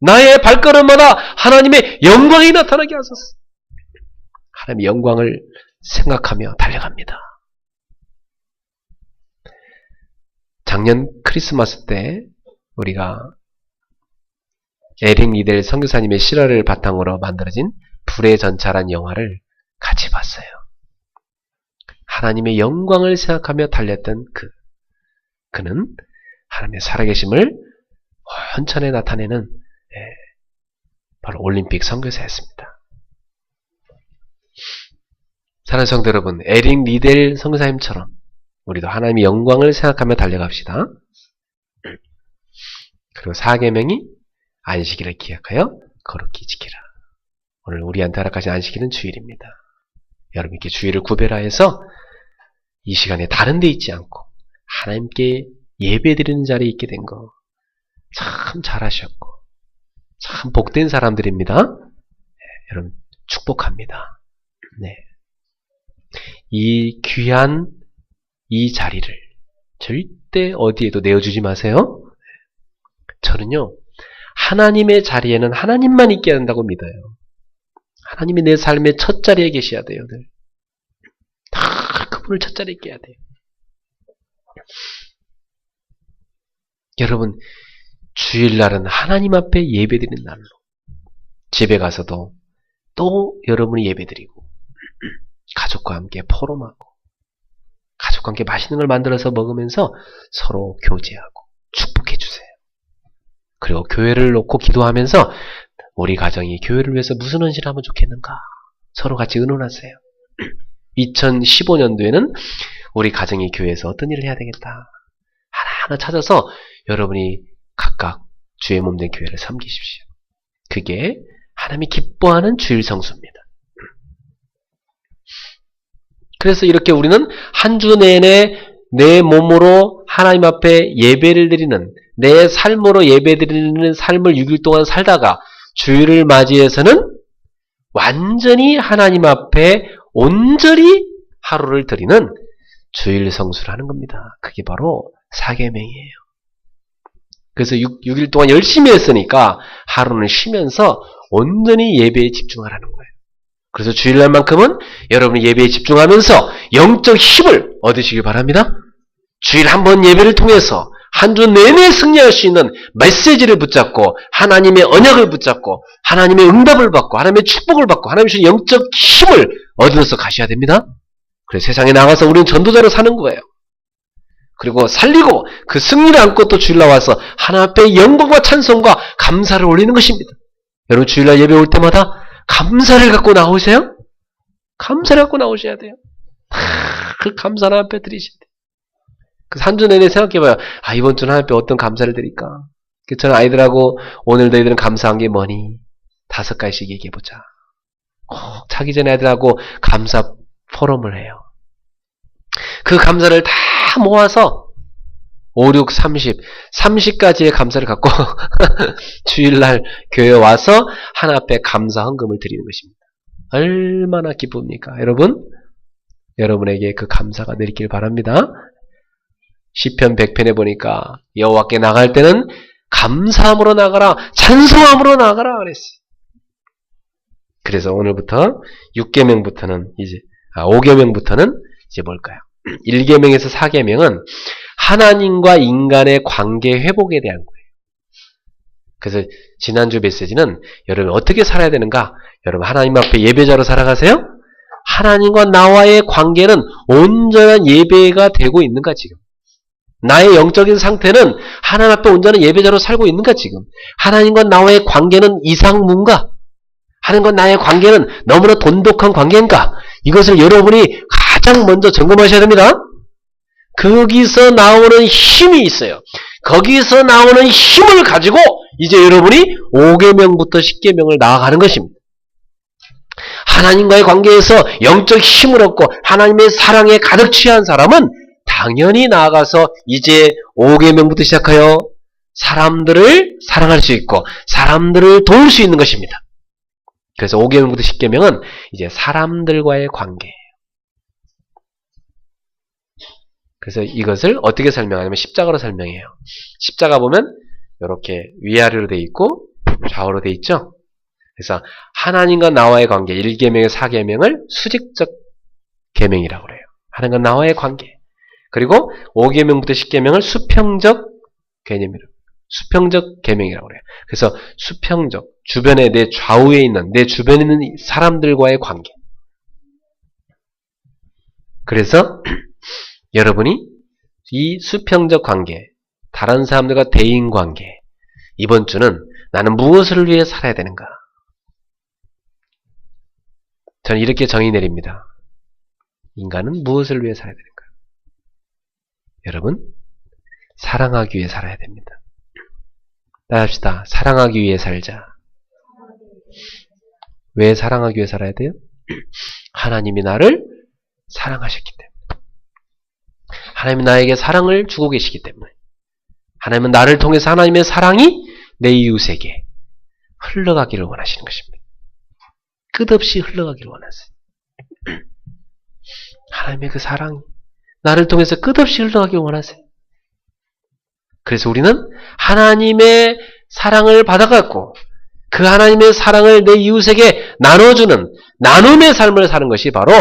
나의 발걸음마다 하나님의 영광이 나타나게 하소서. 하나님의 영광을 생각하며 달려갑니다. 작년 크리스마스 때 우리가 에릭 리델 선교사님의 실화를 바탕으로 만들어진 불의 전차란 영화를 같이 봤어요. 하나님의 영광을 생각하며 달렸던 그는 하나님의 살아계심을 헌천에 나타내는 바로 올림픽 선교사였습니다. 사랑하는 성도 여러분, 에릭 리델 선교사님처럼 우리도 하나님의 영광을 생각하며 달려갑시다. 그리고 4계명이 안식일을 기억하여 거룩히 지키라. 오늘 우리한테 허락하신 안식일은 주일입니다. 여러분께 주일을 구별하여서 이 시간에 다른 데 있지 않고 하나님께 예배드리는 자리에 있게 된 거 참 잘하셨고 참 복된 사람들입니다. 여러분 축복합니다. 네. 이 귀한 이 자리를 절대 어디에도 내어주지 마세요. 저는요 하나님의 자리에는 하나님만 있게 한다고 믿어요. 하나님이 내 삶의 첫 자리에 계셔야 돼요. 늘. 다 그분을 첫 자리에 있게 해야 돼요. 여러분 주일날은 하나님 앞에 예배드리는 날로 집에 가서도 또 여러분이 예배드리고 가족과 함께 포럼하고 가족과 함께 맛있는 걸 만들어서 먹으면서 서로 교제하고 축복해 주세요. 그리고 교회를 놓고 기도하면서 우리 가정이 교회를 위해서 무슨 헌신을 하면 좋겠는가 서로 같이 의논하세요. 2015년도에는 우리 가정이 교회에서 어떤 일을 해야 되겠다 하나하나 찾아서 여러분이 각각 주의 몸된 교회를 섬기십시오. 그게 하나님이 기뻐하는 주일 성수입니다. 그래서 이렇게 우리는 한 주 내내 내 몸으로 하나님 앞에 예배를 드리는 내 삶으로 예배드리는 삶을 6일 동안 살다가 주일을 맞이해서는 완전히 하나님 앞에 온전히 하루를 드리는 주일 성수를 하는 겁니다. 그게 바로 사계명이에요. 그래서 6일 동안 열심히 했으니까 하루는 쉬면서 온전히 예배에 집중하라는 거예요. 그래서 주일날만큼은 여러분이 예배에 집중하면서 영적 힘을 얻으시길 바랍니다. 주일 한 번 예배를 통해서 한 주 내내 승리할 수 있는 메시지를 붙잡고 하나님의 언약을 붙잡고 하나님의 응답을 받고 하나님의 축복을 받고 하나님의 주신 영적 힘을 얻어서 가셔야 됩니다. 그래서 세상에 나가서 우리는 전도자로 사는 거예요. 그리고 살리고 그 승리를 안고 또 주일날 와서 하나님 앞에 영광과 찬송과 감사를 올리는 것입니다. 여러분 주일날 예배 올 때마다 감사를 갖고 나오세요? 감사를 갖고 나오셔야 돼요. 그 감사 하나님 앞에 드리셔야 돼요. 그래서 한 주 내내 생각해봐요. 이번 주는 하나님 앞에 어떤 감사를 드릴까? 저는 아이들하고 오늘 너희들은 감사한 게 뭐니? 5가지씩 얘기해보자. 자기 전에 아이들하고 감사 포럼을 해요. 그 감사를 다 모아서 5, 6, 30가지의 감사를 갖고 주일날 교회 와서 하나 앞에 감사 헌금을 드리는 것입니다. 얼마나 기쁩니까? 여러분, 여러분에게 그 감사가 내리길 바랍니다. 시편 100편에 보니까 여호와께 나갈 때는 감사함으로 나가라, 찬송함으로 나가라 그랬어요. 그래서 오늘부터 6계명부터는 이제 5계명부터는 이제 뭘까요? 1계명에서 4계명은 하나님과 인간의 관계 회복에 대한 거예요. 그래서 지난주 메시지는 여러분 어떻게 살아야 되는가? 여러분 하나님 앞에 예배자로 살아가세요? 하나님과 나와의 관계는 온전한 예배가 되고 있는가 지금? 나의 영적인 상태는 하나님 앞에 온전한 예배자로 살고 있는가 지금? 하나님과 나와의 관계는 이상문가? 하나님과 나의 관계는 너무나 돈독한 관계인가? 이것을 여러분이 가장 먼저 점검하셔야 됩니다. 거기서 나오는 힘이 있어요. 거기서 나오는 힘을 가지고 이제 여러분이 5계명부터 10계명을 나아가는 것입니다. 하나님과의 관계에서 영적 힘을 얻고 하나님의 사랑에 가득 취한 사람은 당연히 나아가서 이제 5계명부터 시작하여 사람들을 사랑할 수 있고 사람들을 도울 수 있는 것입니다. 그래서 5계명부터 10계명은 이제 사람들과의 관계예요. 그래서 이것을 어떻게 설명하냐면 십자가로 설명해요. 십자가 보면 이렇게 위아래로 돼 있고 좌우로 돼 있죠. 그래서 하나님과 나와의 관계 1계명의 4계명을 수직적 계명이라고 그래요. 하나님과 나와의 관계. 그리고 5계명부터 10계명을 수평적 개념이라고. 수평적 계명이라고 그래요. 그래서 수평적 주변에 내 좌우에 있는 내 주변에 있는 사람들과의 관계. 그래서 여러분이 이 수평적 관계, 다른 사람들과 대인 관계, 이번 주는 나는 무엇을 위해 살아야 되는가? 저는 이렇게 정의 내립니다. 인간은 무엇을 위해 살아야 되는가? 여러분, 사랑하기 위해 살아야 됩니다. 따라합시다. 사랑하기 위해 살자. 왜 사랑하기 위해 살아야 돼요? 하나님이 나를 사랑하셨기 때문에. 하나님은 나에게 사랑을 주고 계시기 때문에 하나님은 나를 통해서 하나님의 사랑이 내 이웃에게 흘러가기를 원하시는 것입니다. 끝없이 흘러가기를 원하세요. 하나님의 그 사랑이 나를 통해서 끝없이 흘러가기를 원하세요. 그래서 우리는 하나님의 사랑을 받아갖고 그 하나님의 사랑을 내 이웃에게 나눠주는 나눔의 삶을 사는 것이 바로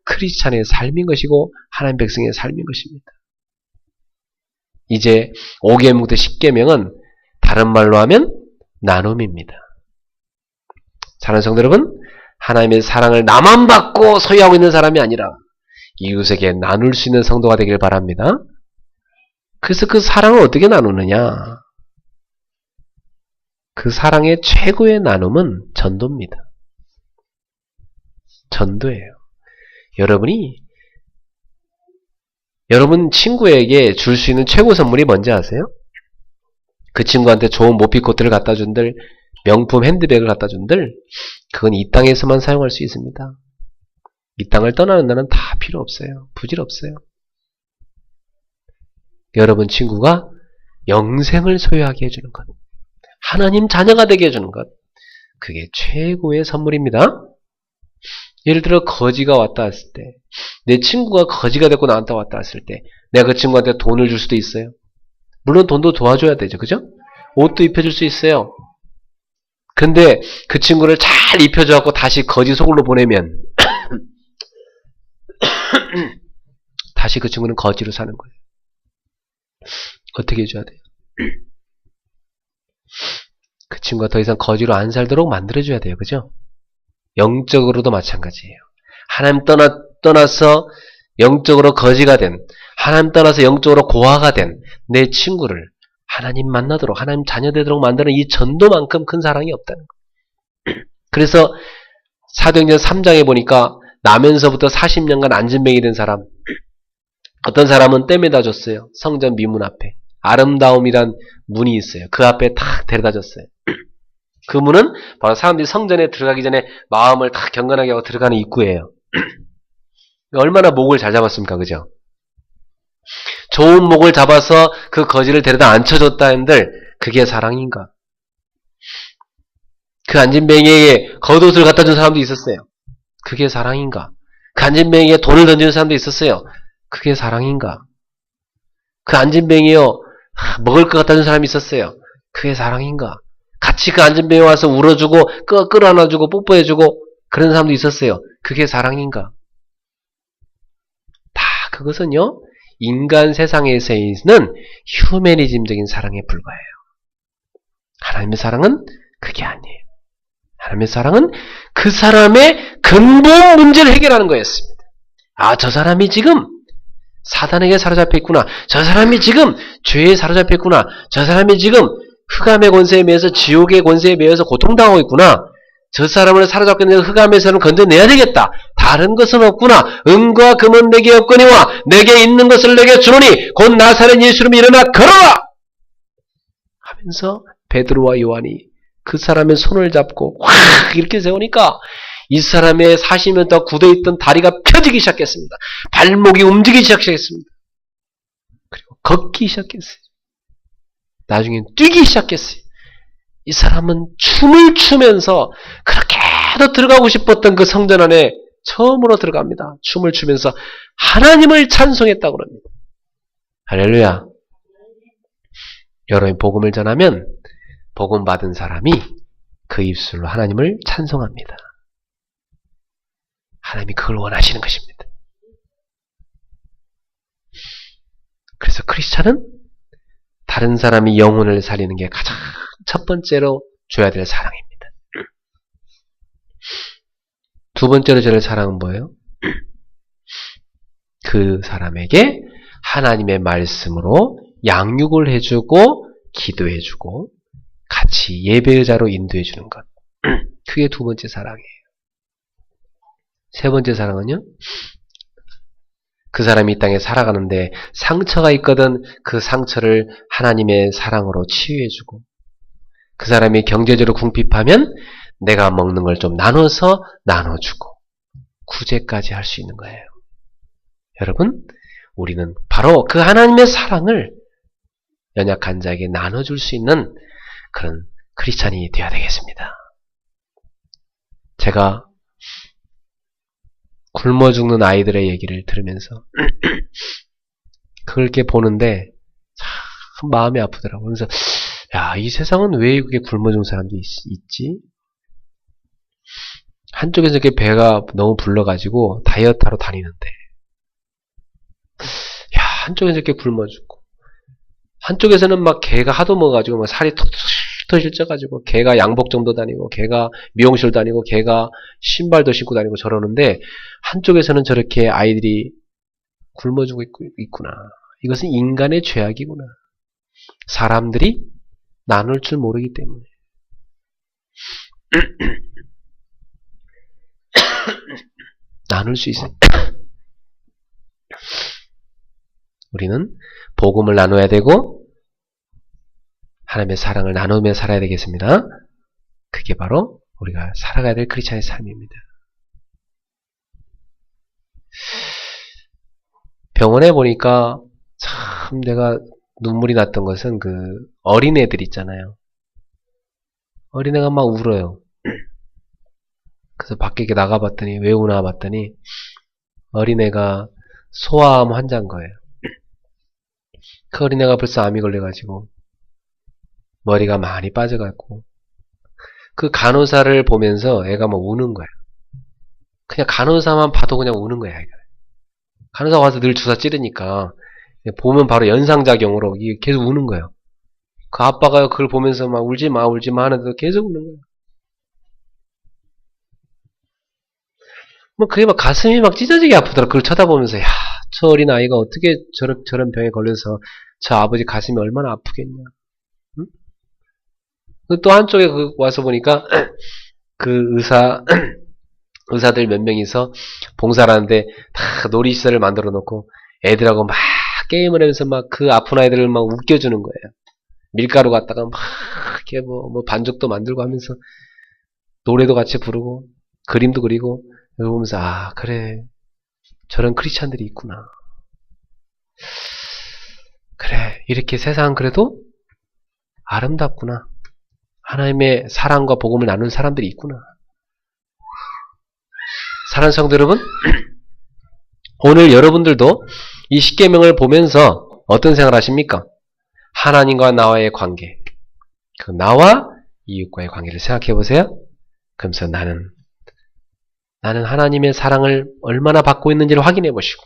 크리스찬의 삶인 것이고 하나님 백성의 삶인 것입니다. 이제 5계명부터 10계명은 다른 말로 하면 나눔입니다. 사랑하는 성도 여러분, 하나님의 사랑을 나만 받고 소유하고 있는 사람이 아니라 이웃에게 나눌 수 있는 성도가 되길 바랍니다. 그래서 그 사랑을 어떻게 나누느냐? 그 사랑의 최고의 나눔은 전도입니다. 전도예요. 여러분 친구에게 줄 수 있는 최고 선물이 뭔지 아세요? 그 친구한테 좋은 모피코트를 갖다 준들, 명품 핸드백을 갖다 준들, 그건 이 땅에서만 사용할 수 있습니다. 이 땅을 떠나는 날은 다 필요 없어요. 부질없어요. 여러분 친구가 영생을 소유하게 해주는 것, 하나님 자녀가 되게 해주는 것, 그게 최고의 선물입니다. 예를 들어 거지가 왔다 했을 때, 내 친구가 거지가 됐고 나한테 왔다 했을 때 내가 그 친구한테 돈을 줄 수도 있어요. 물론 돈도 도와줘야 되죠. 그죠? 옷도 입혀줄 수 있어요. 근데 그 친구를 잘 입혀줘갖고 다시 거지 속으로 보내면 다시 그 친구는 거지로 사는 거예요. 어떻게 해줘야 돼요? 그 친구가 더 이상 거지로 안 살도록 만들어줘야 돼요. 그죠? 영적으로도 마찬가지예요. 하나님 떠나서 영적으로 거지가 된, 하나님 떠나서 영적으로 고아가 된 내 친구를 하나님 만나도록, 하나님 자녀 되도록 만드는 이 전도만큼 큰 사랑이 없다는 거예요. 그래서 사도행전 3장에 보니까 나면서부터 40년간 안진뱅이 된 사람, 어떤 사람은 떼매다 줬어요. 성전 미문 앞에 아름다움이란 문이 있어요. 그 앞에 탁 데려다 줬어요. 그 문은 바로 사람들이 성전에 들어가기 전에 마음을 탁 경건하게 하고 들어가는 입구예요. 얼마나 목을 잘 잡았습니까? 그죠? 좋은 목을 잡아서 그 거지를 데려다 앉혀줬다 한들 그게 사랑인가? 그 안진뱅이에게 겉옷을 갖다 준 사람도 있었어요. 그게 사랑인가? 그 안진뱅이에 돈을 던지는 사람도 있었어요. 그게 사랑인가? 그 안진뱅이요 먹을 것 갖다 준 사람이 있었어요. 그게 사랑인가? 같이 그 안진뱅이 와서 울어주고 끌어안아주고 뽀뽀해주고 그런 사람도 있었어요. 그게 사랑인가? 다 그것은요 인간 세상에서 있는 휴머니즘적인 사랑에 불과해요. 하나님의 사랑은 그게 아니에요. 하나님의 사랑은 그 사람의 근본 문제를 해결하는 거였습니다. 아, 저 사람이 지금 사단에게 사로잡혀 있구나. 저 사람이 지금 죄에 사로잡혀 있구나. 저 사람이 지금 흑암의 권세에 매여서 지옥의 권세에 매여서 고통당하고 있구나. 저 사람을 사로잡고 있는 흑암에서는 건져내야 되겠다. 다른 것은 없구나. 은과 금은 내게 없거니와 내게 있는 것을 내게 주노니 곧 나사렛 예수 이름으로 일어나 걸어라! 하면서 베드로와 요한이 그 사람의 손을 잡고 확 이렇게 세우니까 이 사람의 40년 동안 굳어있던 다리가 펴지기 시작했습니다. 발목이 움직이기 시작했습니다. 그리고 걷기 시작했어요. 나중엔 뛰기 시작했어요. 이 사람은 춤을 추면서 그렇게도 들어가고 싶었던 그 성전 안에 처음으로 들어갑니다. 춤을 추면서 하나님을 찬송했다고 합니다. 할렐루야. 여러분이 복음을 전하면 복음 받은 사람이 그 입술로 하나님을 찬송합니다. 하나님이 그걸 원하시는 것입니다. 그래서 크리스찬은 다른 사람이 영혼을 살리는 게 가장 첫 번째로 줘야 될 사랑입니다. 두 번째로 줘야 될 사랑은 뭐예요? 그 사람에게 하나님의 말씀으로 양육을 해주고 기도해주고 같이 예배의자로 인도해주는 것. 그게 두 번째 사랑이에요. 세 번째 사랑은요? 그 사람이 이 땅에 살아가는데 상처가 있거든 그 상처를 하나님의 사랑으로 치유해주고 그 사람이 경제적으로 궁핍하면 내가 먹는 걸 좀 나눠서 나눠주고 구제까지 할 수 있는 거예요. 여러분, 우리는 바로 그 하나님의 사랑을 연약한 자에게 나눠줄 수 있는 그런 크리스찬이 되어야 되겠습니다. 제가 굶어 죽는 아이들의 얘기를 들으면서 그렇게 보는데 참 마음이 아프더라고요. 그래서 야, 이 세상은 왜 그렇게 굶어 죽는 사람도 있지? 한쪽에서 이렇게 배가 너무 불러가지고 다이어트하러 다니는데 한쪽에서 이렇게 굶어 죽고 한쪽에서는 막 개가 하도 먹어가지고 막 살이 톡톡 슈터 실져가지고 걔가 양복점도 다니고 걔가 미용실 다니고 걔가 신발도 신고 다니고 저러는데 한쪽에서는 저렇게 아이들이 굶어주고 있구나. 이것은 인간의 죄악이구나. 사람들이 나눌 줄 모르기 때문에. 나눌 수 있어요. 우리는 복음을 나눠야 되고 하나님의 사랑을 나누며 살아야 되겠습니다. 그게 바로 우리가 살아가야 될 크리스찬의 삶입니다. 병원에 보니까 참 내가 눈물이 났던 것은 그 어린애들 있잖아요. 어린애가 막 울어요. 그래서 밖에 나가봤더니 왜 우나 봤더니 어린애가 소아암 환자인 거예요. 그 어린애가 벌써 암이 걸려가지고 머리가 많이 빠져갖고 그 간호사를 보면서 애가 막 우는 거야. 그냥 간호사만 봐도 그냥 우는 거야. 애가. 간호사 와서 늘 주사 찌르니까 보면 바로 연상작용으로 이게 계속 우는 거예요. 그 아빠가 그걸 보면서 막 울지마 울지마 하는데도 계속 우는 거예요. 뭐 그게 막 가슴이 막 찢어지게 아프더라. 그걸 쳐다보면서 야, 저 어린 아이가 어떻게 저런 병에 걸려서 저 아버지 가슴이 얼마나 아프겠냐. 응? 또 한쪽에 와서 보니까 그 의사들 몇 명이서 봉사를 하는데 다 놀이시설을 만들어 놓고 애들하고 막 게임을 하면서 막 그 아픈 아이들을 막 웃겨주는 거예요. 밀가루 갖다가 막 이렇게 뭐 반죽도 만들고 하면서 노래도 같이 부르고 그림도 그리고 이거 보면서 아 그래 저런 크리스찬들이 있구나. 그래 이렇게 세상은 그래도 아름답구나. 하나님의 사랑과 복음을 나누는 사람들이 있구나. 사랑하는 성도 여러분, 오늘 여러분들도 이 십계명을 보면서 어떤 생각을 하십니까? 하나님과 나와의 관계, 그 나와 이웃과의 관계를 생각해 보세요. 그러면서 나는 하나님의 사랑을 얼마나 받고 있는지를 확인해 보시고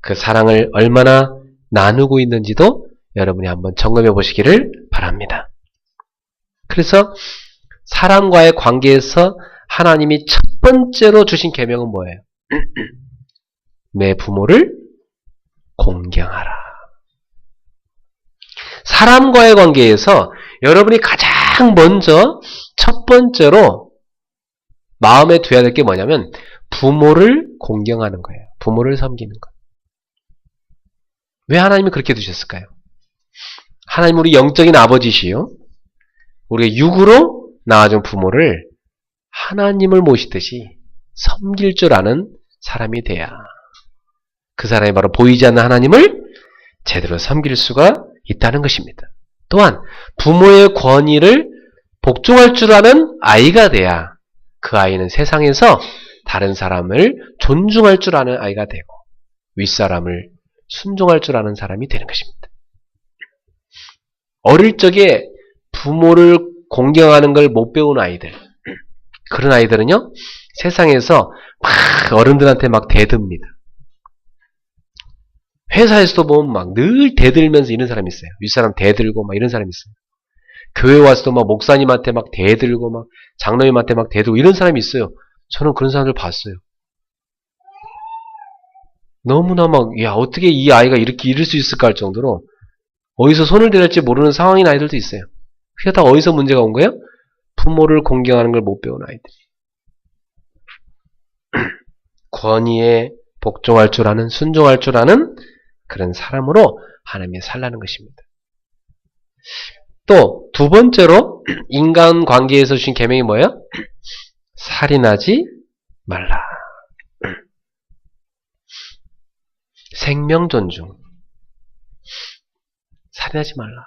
그 사랑을 얼마나 나누고 있는지도 여러분이 한번 점검해 보시기를 바랍니다. 그래서 사람과의 관계에서 하나님이 첫 번째로 주신 계명은 뭐예요? 내 부모를 공경하라. 사람과의 관계에서 여러분이 가장 먼저 첫 번째로 마음에 둬야 될 게 뭐냐면 부모를 공경하는 거예요. 부모를 섬기는 것. 왜 하나님이 그렇게 두셨을까요? 하나님 우리 영적인 아버지시요. 우리가 육으로 낳아준 부모를 하나님을 모시듯이 섬길 줄 아는 사람이 돼야 그 사람이 바로 보이지 않는 하나님을 제대로 섬길 수가 있다는 것입니다. 또한 부모의 권위를 복종할 줄 아는 아이가 돼야 그 아이는 세상에서 다른 사람을 존중할 줄 아는 아이가 되고 윗사람을 순종할 줄 아는 사람이 되는 것입니다. 어릴 적에 부모를 공경하는 걸 못 배운 아이들, 그런 아이들은요 세상에서 막 어른들한테 막 대듭니다. 회사에서도 보면 막 늘 대들면서 이런 사람이 있어요. 윗사람 대들고 막 이런 사람이 있어요. 교회 와서도 막 목사님한테 막 대들고 막 장로님한테 막 대들고 이런 사람이 있어요. 저는 그런 사람들 봤어요. 너무나 막 야 어떻게 이 아이가 이렇게 이럴 수 있을까 할 정도로 어디서 손을 대할지 모르는 상황인 아이들도 있어요. 그게 다 어디서 문제가 온 거예요? 부모를 공경하는 걸 못 배운 아이들이. 권위에 복종할 줄 아는, 순종할 줄 아는 그런 사람으로 하나님이 살라는 것입니다. 또 두 번째로 인간관계에서 주신 계명이 뭐예요? 살인하지 말라. 생명 존중. 살인하지 말라.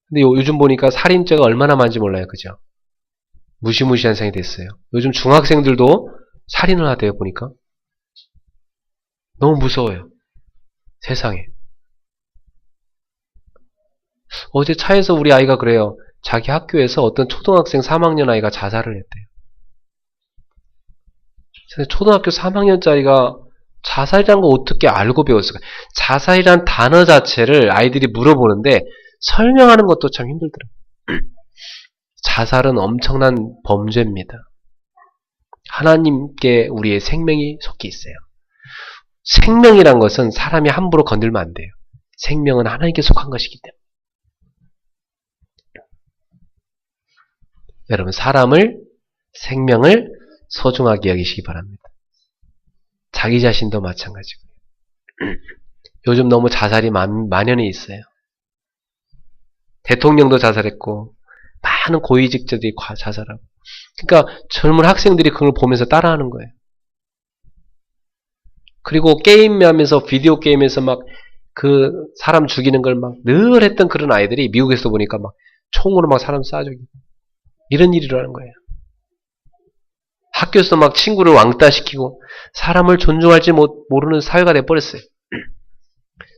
근데 요즘 보니까 살인죄가 얼마나 많은지 몰라요. 그죠? 무시무시한 생이 됐어요. 요즘 중학생들도 살인을 하대요. 보니까. 너무 무서워요. 세상에. 어제 차에서 우리 아이가 그래요. 자기 학교에서 어떤 초등학생 3학년 아이가 자살을 했대요. 초등학교 3학년짜리가 자살이란 거 어떻게 알고 배웠을까? 자살이란 단어 자체를 아이들이 물어보는데 설명하는 것도 참 힘들더라고요. 자살은 엄청난 범죄입니다. 하나님께 우리의 생명이 섞여 있어요. 생명이란 것은 사람이 함부로 건들면 안 돼요. 생명은 하나님께 속한 것이기 때문에. 여러분, 생명을 소중하게 여기시기 바랍니다. 자기 자신도 마찬가지고요. 요즘 너무 자살이 만연해 있어요. 대통령도 자살했고 많은 고위직자들이 자살하고, 그러니까 젊은 학생들이 그걸 보면서 따라하는 거예요. 그리고 게임하면서, 비디오 게임에서 막 그 사람 죽이는 걸 막 늘 했던 그런 아이들이 미국에서 보니까 막 총으로 막 사람 쏴 죽이고 이런 일이 일어나는 거예요. 학교에서 막 친구를 왕따시키고 사람을 존중할지 모르는 사회가 돼버렸어요.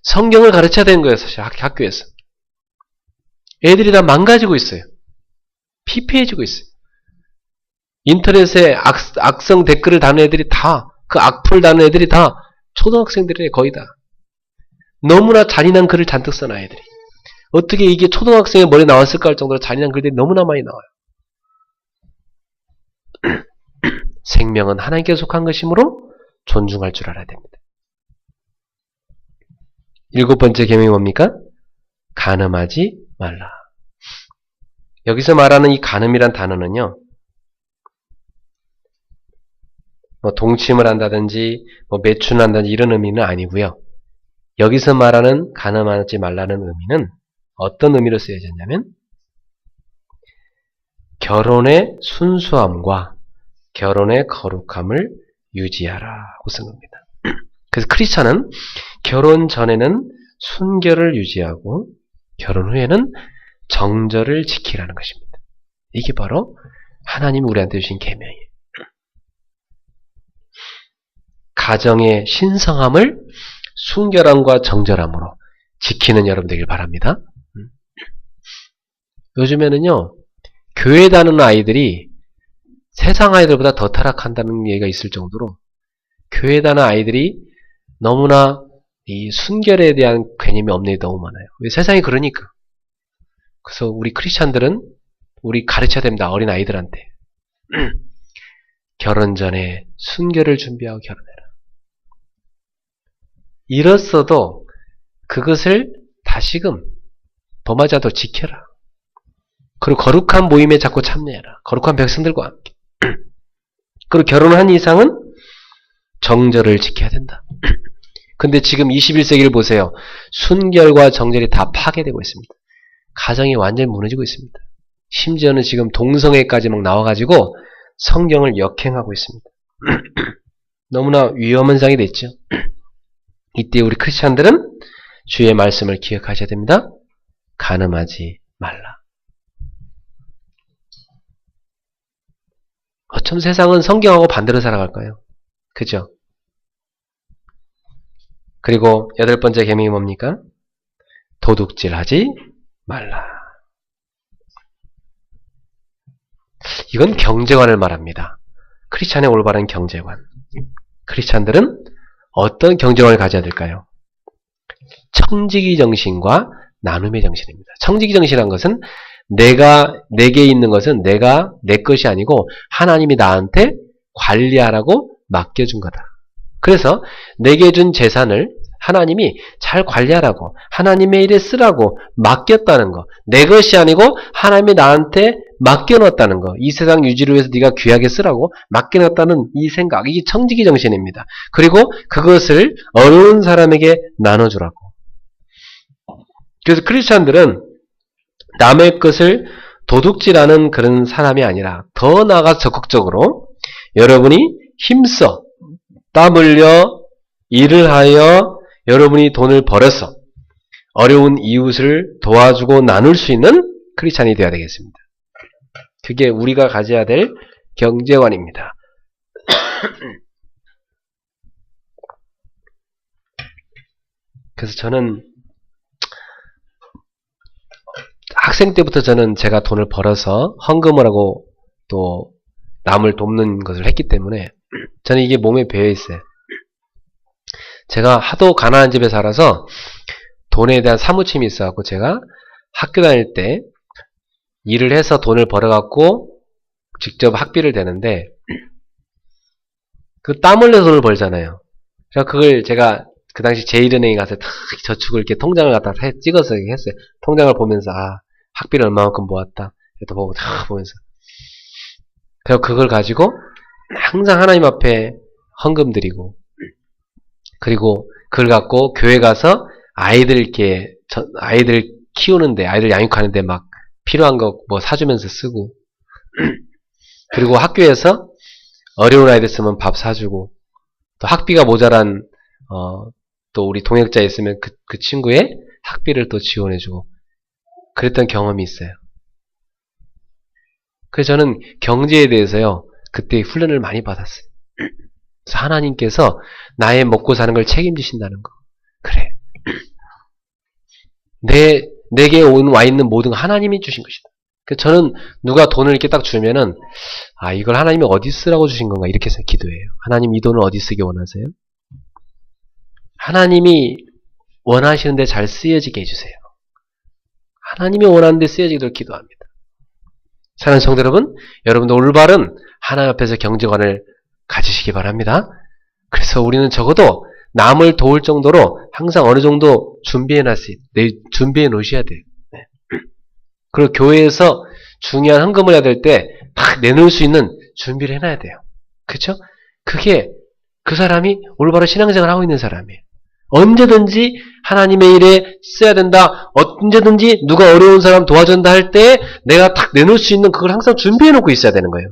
성경을 가르쳐야 되는 거예요, 사실 학교에서. 애들이 다 망가지고 있어요. 피폐해지고 있어요. 인터넷에 악성 댓글을 다는 애들이 다, 그 악플 다는 애들이 다 초등학생들이에요, 거의 다. 너무나 잔인한 글을 잔뜩 써놔, 애들이. 어떻게 이게 초등학생의 머리에 나왔을까 할 정도로 잔인한 글들이 너무나 많이 나와요. 생명은 하나님께 속한 것이므로 존중할 줄 알아야 됩니다. 7번째 계명이 뭡니까? 간음하지 말라. 여기서 말하는 이 간음이란 단어는요, 동침을 한다든지 매춘을 한다든지 이런 의미는 아니고요. 여기서 말하는 간음하지 말라는 의미는 어떤 의미로 쓰여졌냐면 결혼의 순수함과 결혼의 거룩함을 유지하라고 쓴 겁니다. 그래서 크리스찬은 결혼 전에는 순결을 유지하고 결혼 후에는 정절을 지키라는 것입니다. 이게 바로 하나님이 우리한테 주신 계명이에요. 가정의 신성함을 순결함과 정절함으로 지키는 여러분 되길 바랍니다. 요즘에는요, 교회 다니는 아이들이 세상 아이들보다 더 타락한다는 얘기가 있을 정도로 교회 다니는 아이들이 너무나 이 순결에 대한 개념이 없는 게 너무 많아요. 왜? 세상이 그러니까. 그래서 우리 크리스찬들은 우리 가르쳐야 됩니다. 어린 아이들한테. 결혼 전에 순결을 준비하고 결혼해라. 이랬어도 그것을 다시금 범하지 않도록 지켜라. 그리고 거룩한 모임에 자꾸 참여해라. 거룩한 백성들과 함께. 그리고 결혼한 이상은 정절을 지켜야 된다. 근데 지금 21세기를 보세요. 순결과 정절이 다 파괴되고 있습니다. 가정이 완전히 무너지고 있습니다. 심지어는 지금 동성애까지 막 나와가지고 성경을 역행하고 있습니다. 너무나 위험한 상이 됐죠. 이때 우리 크리스찬들은 주의 말씀을 기억하셔야 됩니다. 간음하지 말라. 어쩜 세상은 성경하고 반대로 살아갈까요? 그죠? 그리고 8번째 계명이 뭡니까? 도둑질하지 말라. 이건 경제관을 말합니다. 크리스찬의 올바른 경제관. 크리스찬들은 어떤 경제관을 가져야 될까요? 청지기 정신과 나눔의 정신입니다. 청지기 정신이란 것은 내게 있는 것은 내가 내 것이 아니고 하나님이 나한테 관리하라고 맡겨준 거다. 그래서 내게 준 재산을 하나님이 잘 관리하라고, 하나님의 일에 쓰라고 맡겼다는 거. 내 것이 아니고 하나님이 나한테 맡겨놨다는 거. 이 세상 유지를 위해서 네가 귀하게 쓰라고 맡겨놨다는 이 생각. 이게 청지기 정신입니다. 그리고 그것을 어려운 사람에게 나눠주라고. 그래서 크리스찬들은 남의 것을 도둑질하는 그런 사람이 아니라 더 나아가 적극적으로 여러분이 힘써 땀 흘려 일을 하여 여러분이 돈을 벌어서 어려운 이웃을 도와주고 나눌 수 있는 크리스찬이 되어야 되겠습니다. 그게 우리가 가져야 될 경제관입니다. 그래서 저는 학생 때부터 제가 돈을 벌어서 헌금을 하고 또 남을 돕는 것을 했기 때문에 저는 이게 몸에 배어 있어요. 제가 하도 가난한 집에 살아서 돈에 대한 사무침이 있어갖고 제가 학교 다닐 때 일을 해서 돈을 벌어갖고 직접 학비를 대는데 그 땀 흘려서 돈을 벌잖아요. 그래서 그걸 제가 그 당시 제1은행에 가서 탁 저축을 이렇게 통장을 갖다 찍어서 했어요. 통장을 보면서 학비를 얼마만큼 모았다. 또 보고 다 보면서 그래서 그걸 가지고 항상 하나님 앞에 헌금 드리고 그리고 그걸 갖고 교회 가서 아이들 키우는데 아이들 양육하는데 막 필요한 거 뭐 사주면서 쓰고 그리고 학교에서 어려운 아이들 있으면 밥 사주고 또 학비가 모자란 또 우리 동역자 있으면 그 친구의 학비를 또 지원해주고 그랬던 경험이 있어요. 그래서 저는 경제에 대해서요 그때 훈련을 많이 받았어요. 그래서 하나님께서 나의 먹고 사는 걸 책임지신다는 거. 그래. 내게 와 있는 모든 거 하나님이 주신 것이다. 그래서 저는 누가 돈을 이렇게 딱 주면은 이걸 하나님이 어디 쓰라고 주신 건가 이렇게 해서 기도해요. 하나님 이 돈을 어디 쓰게 원하세요? 하나님이 원하시는데 잘 쓰여지게 해주세요. 하나님이 원하는데 쓰여지도록 기도합니다. 사랑하는 성도 여러분, 여러분도 올바른 하나님 앞에서 경제관을 가지시기 바랍니다. 그래서 우리는 적어도 남을 도울 정도로 항상 어느 정도 준비해 놓으셔야 돼요. 네. 그리고 교회에서 중요한 헌금을 해야 될 때 딱 내놓을 수 있는 준비를 해놔야 돼요. 그렇죠? 그게 그 사람이 올바로 신앙생활을 하고 있는 사람이에요. 언제든지 하나님의 일에 써야 된다. 언제든지 누가 어려운 사람 도와준다 할 때 내가 딱 내놓을 수 있는 그걸 항상 준비해 놓고 있어야 되는 거예요.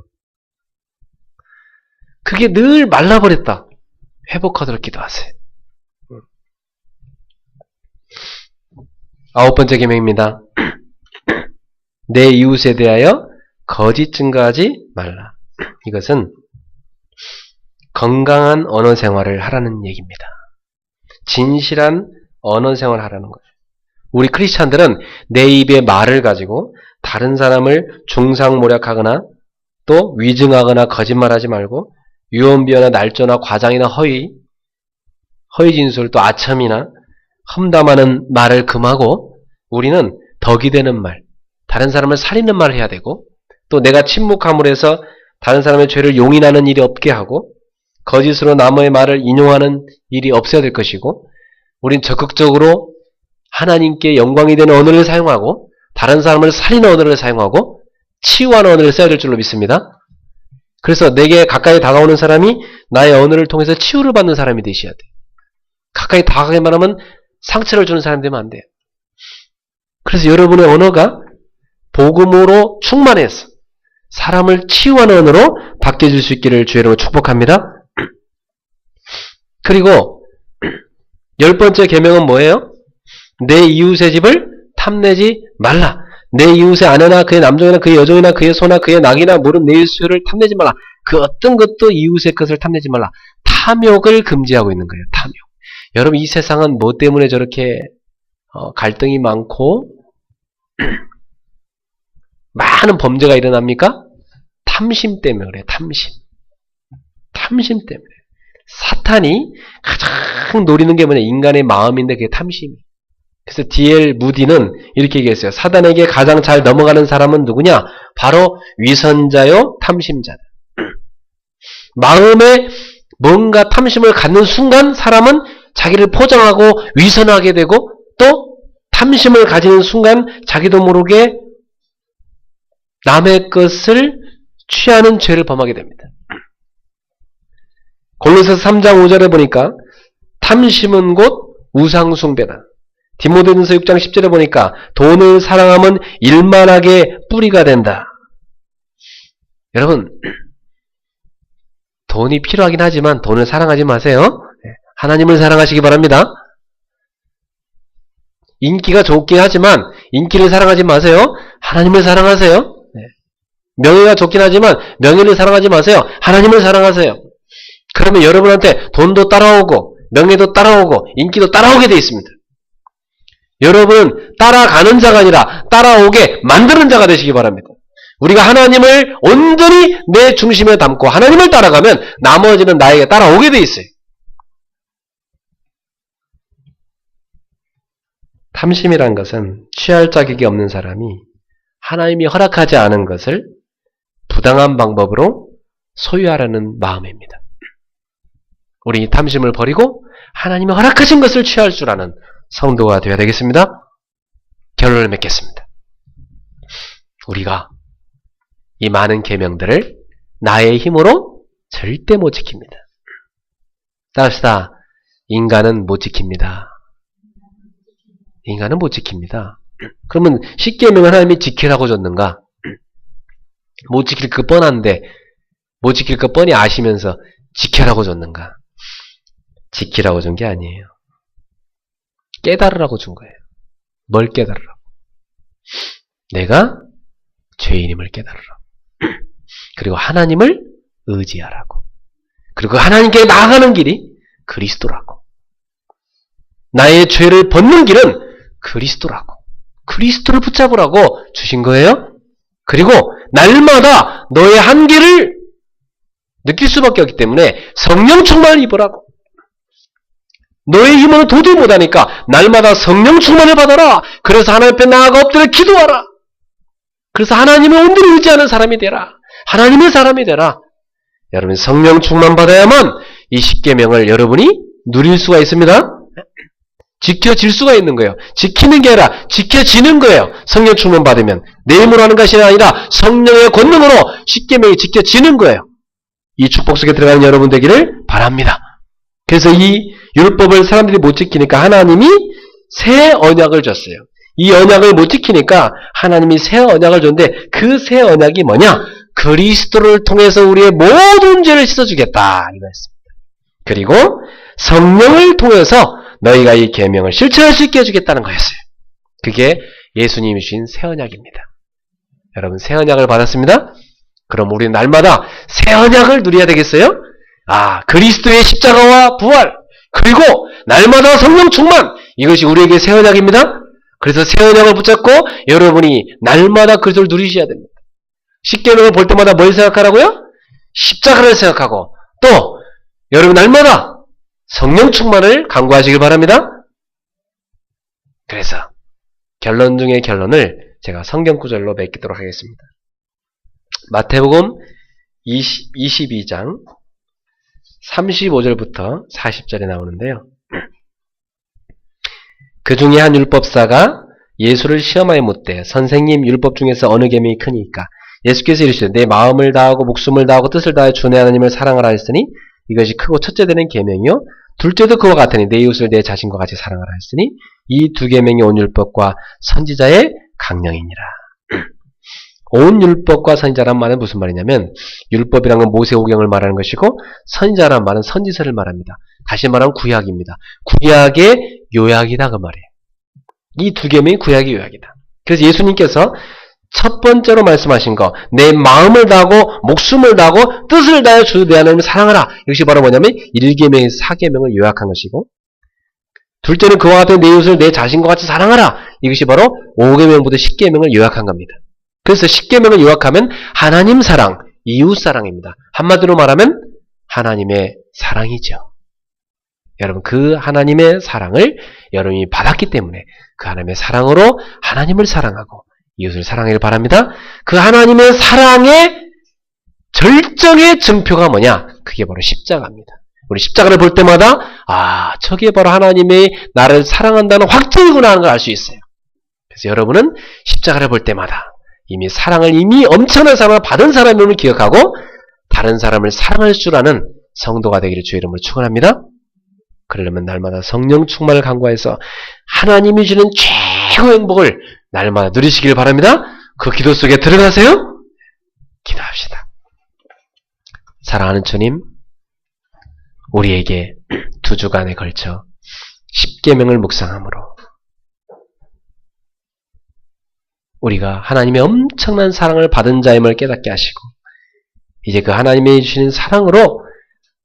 그게 늘 말라버렸다. 회복하도록 기도하세요. 9번째 계명입니다. 내 이웃에 대하여 거짓 증거하지 말라. 이것은 건강한 언어 생활을 하라는 얘기입니다. 진실한 언어 생활을 하라는 거죠. 우리 크리스찬들은 내 입의 말을 가지고 다른 사람을 중상모략하거나 또 위증하거나 거짓말하지 말고 유언비어나 날조나 과장이나 허위 진술 또 아첨이나 험담하는 말을 금하고 우리는 덕이 되는 말, 다른 사람을 살리는 말을 해야 되고 또 내가 침묵함으로 해서 다른 사람의 죄를 용인하는 일이 없게 하고 거짓으로 남의 말을 인용하는 일이 없어야 될 것이고 우린 적극적으로 하나님께 영광이 되는 언어를 사용하고 다른 사람을 살리는 언어를 사용하고 치유하는 언어를 써야 될 줄로 믿습니다. 그래서 내게 가까이 다가오는 사람이 나의 언어를 통해서 치유를 받는 사람이 되셔야 돼요. 가까이 다가가기만 하면 상처를 주는 사람이 되면 안 돼요. 그래서 여러분의 언어가 복음으로 충만해서 사람을 치유하는 언어로 바뀌어질 수 있기를 주의로 축복합니다. 그리고 10번째 계명은 뭐예요? 내 이웃의 집을 탐내지 말라. 내 이웃의 아내나 그의 남종이나 그의 여종이나 그의 소나 그의 낙이나 무릇 내 이웃을 탐내지 말라. 그 어떤 것도 이웃의 것을 탐내지 말라. 탐욕을 금지하고 있는 거예요. 탐욕. 여러분 이 세상은 뭐 때문에 저렇게 갈등이 많고 많은 범죄가 일어납니까? 탐심 때문에 그래요. 탐심 때문에. 사탄이 가장 노리는 게 뭐냐? 인간의 마음인데 그게 탐심이에요. 그래서 D.L. 무디는 이렇게 얘기했어요. 사단에게 가장 잘 넘어가는 사람은 누구냐? 바로 위선자요, 탐심자다. 마음에 뭔가 탐심을 갖는 순간 사람은 자기를 포장하고 위선하게 되고 또 탐심을 가지는 순간 자기도 모르게 남의 것을 취하는 죄를 범하게 됩니다. 골로새서 3장 5절에 보니까 탐심은 곧 우상숭배다. 디모데전서 6장 10절에 보니까 돈을 사랑하면 일만하게 뿌리가 된다. 여러분 돈이 필요하긴 하지만 돈을 사랑하지 마세요. 하나님을 사랑하시기 바랍니다. 인기가 좋긴 하지만 인기를 사랑하지 마세요. 하나님을 사랑하세요. 명예가 좋긴 하지만 명예를 사랑하지 마세요. 하나님을 사랑하세요. 그러면 여러분한테 돈도 따라오고 명예도 따라오고 인기도 따라오게 되어 있습니다. 여러분은 따라가는 자가 아니라 따라오게 만드는 자가 되시기 바랍니다. 우리가 하나님을 온전히 내 중심에 담고 하나님을 따라가면 나머지는 나에게 따라오게 되어 있어요. 탐심이란 것은 취할 자격이 없는 사람이 하나님이 허락하지 않은 것을 부당한 방법으로 소유하라는 마음입니다. 우리 탐심을 버리고 하나님이 허락하신 것을 취할 줄 아는 성도가 되어야 되겠습니다. 결론을 맺겠습니다. 우리가 이 많은 계명들을 나의 힘으로 절대 못 지킵니다. 따릅시다. 인간은 못 지킵니다. 인간은 못 지킵니다. 그러면 10계명을 하나님이 지키라고 줬는가? 못 지킬 거 뻔한데 못 지킬 거 뻔히 아시면서 지키라고 줬는가? 지키라고 준 게 아니에요. 깨달으라고 준 거예요. 뭘 깨달으라고? 내가 죄인임을 깨달으라고. 그리고 하나님을 의지하라고. 그리고 하나님께 나아가는 길이 그리스도라고. 나의 죄를 벗는 길은 그리스도라고. 그리스도를 붙잡으라고 주신 거예요. 그리고 날마다 너의 한계를 느낄 수밖에 없기 때문에 성령 충만을 입으라고. 너의 힘으로 도저히 못하니까 날마다 성령 충만을 받아라. 그래서 하나님 앞에 나아가 엎드려 기도하라. 그래서 하나님을 온전히 의지하는 사람이 되라. 하나님의 사람이 되라. 여러분 성령 충만 받아야만 이 10계명을 여러분이 누릴 수가 있습니다. 지켜질 수가 있는 거예요. 지키는 게 아니라 지켜지는 거예요. 성령 충만 받으면 내 힘으로 하는 것이 아니라 성령의 권능으로 10계명이 지켜지는 거예요. 이 축복 속에 들어가는 여러분 되기를 바랍니다. 그래서 이 율법을 사람들이 못 지키니까 하나님이 새 언약을 줬어요. 이 언약을 못 지키니까 하나님이 새 언약을 줬는데 그 새 언약이 뭐냐? 그리스도를 통해서 우리의 모든 죄를 씻어주겠다 이거였습니다. 그리고 성령을 통해서 너희가 이 계명을 실천할 수 있게 해주겠다는 거였어요. 그게 예수님이 주신 새 언약입니다. 여러분 새 언약을 받았습니다. 그럼 우리는 날마다 새 언약을 누려야 되겠어요? 그리스도의 십자가와 부활 그리고 날마다 성령 충만 이것이 우리에게 새 언약입니다. 그래서 새 언약을 붙잡고 여러분이 날마다 그리스도를 누리셔야 됩니다. 10계명을 볼 때마다 뭘 생각하라고요? 십자가를 생각하고 또 여러분 날마다 성령 충만을 강구하시길 바랍니다. 그래서 결론 중의 결론을 제가 성경 구절로 맺도록 하겠습니다. 마태복음 22장 35절부터 40절에 나오는데요. 그 중에 한 율법사가 예수를 시험하여 묻되 선생님 율법 중에서 어느 계명이 크니까? 예수께서 이르시되 내 마음을 다하고 목숨을 다하고 뜻을 다하여 주 내 하나님을 사랑하라 했으니 이것이 크고 첫째 되는 계명이요 둘째도 그와 같으니 내 이웃을 내 자신과 같이 사랑하라 했으니 이 두 계명이 온 율법과 선지자의 강령이니라. 온 율법과 선지자란 말은 무슨 말이냐면 율법이란 건 모세오경을 말하는 것이고 선지자란 말은 선지서를 말합니다. 다시 말하면 구약입니다. 구약의 요약이다 그 말이에요. 이 두 계명이 구약의 요약이다. 그래서 예수님께서 첫 번째로 말씀하신 거, 내 마음을 다하고 목숨을 다하고 뜻을 다하여 주 내 하나님을 사랑하라. 이것이 바로 뭐냐면 1계명에서 4계명을 요약한 것이고 둘째는 그와 같은 내 이웃을 내 자신과 같이 사랑하라. 이것이 바로 5계명부터 10계명을 요약한 겁니다. 그래서 10계명을 요약하면 하나님 사랑, 이웃 사랑입니다. 한마디로 말하면 하나님의 사랑이죠. 여러분 그 하나님의 사랑을 여러분이 받았기 때문에 그 하나님의 사랑으로 하나님을 사랑하고 이웃을 사랑하기를 바랍니다. 그 하나님의 사랑의 절정의 증표가 뭐냐? 그게 바로 십자가입니다. 우리 십자가를 볼 때마다 저게 바로 하나님의 나를 사랑한다는 확증이구나 하는 걸 알 수 있어요. 그래서 여러분은 십자가를 볼 때마다 이미 사랑을 엄청난 사랑을 받은 사람임을 기억하고 다른 사람을 사랑할 줄 아는 성도가 되기를 주의 이름으로 축원합니다. 그러려면 날마다 성령 충만을 간구해서 하나님이 주는 최고의 행복을 날마다 누리시길 바랍니다. 그 기도 속에 들어가세요. 기도합시다. 사랑하는 주님, 우리에게 2주간에 걸쳐 10계명을 묵상함으로 우리가 하나님의 엄청난 사랑을 받은 자임을 깨닫게 하시고 이제 그 하나님이 주시는 사랑으로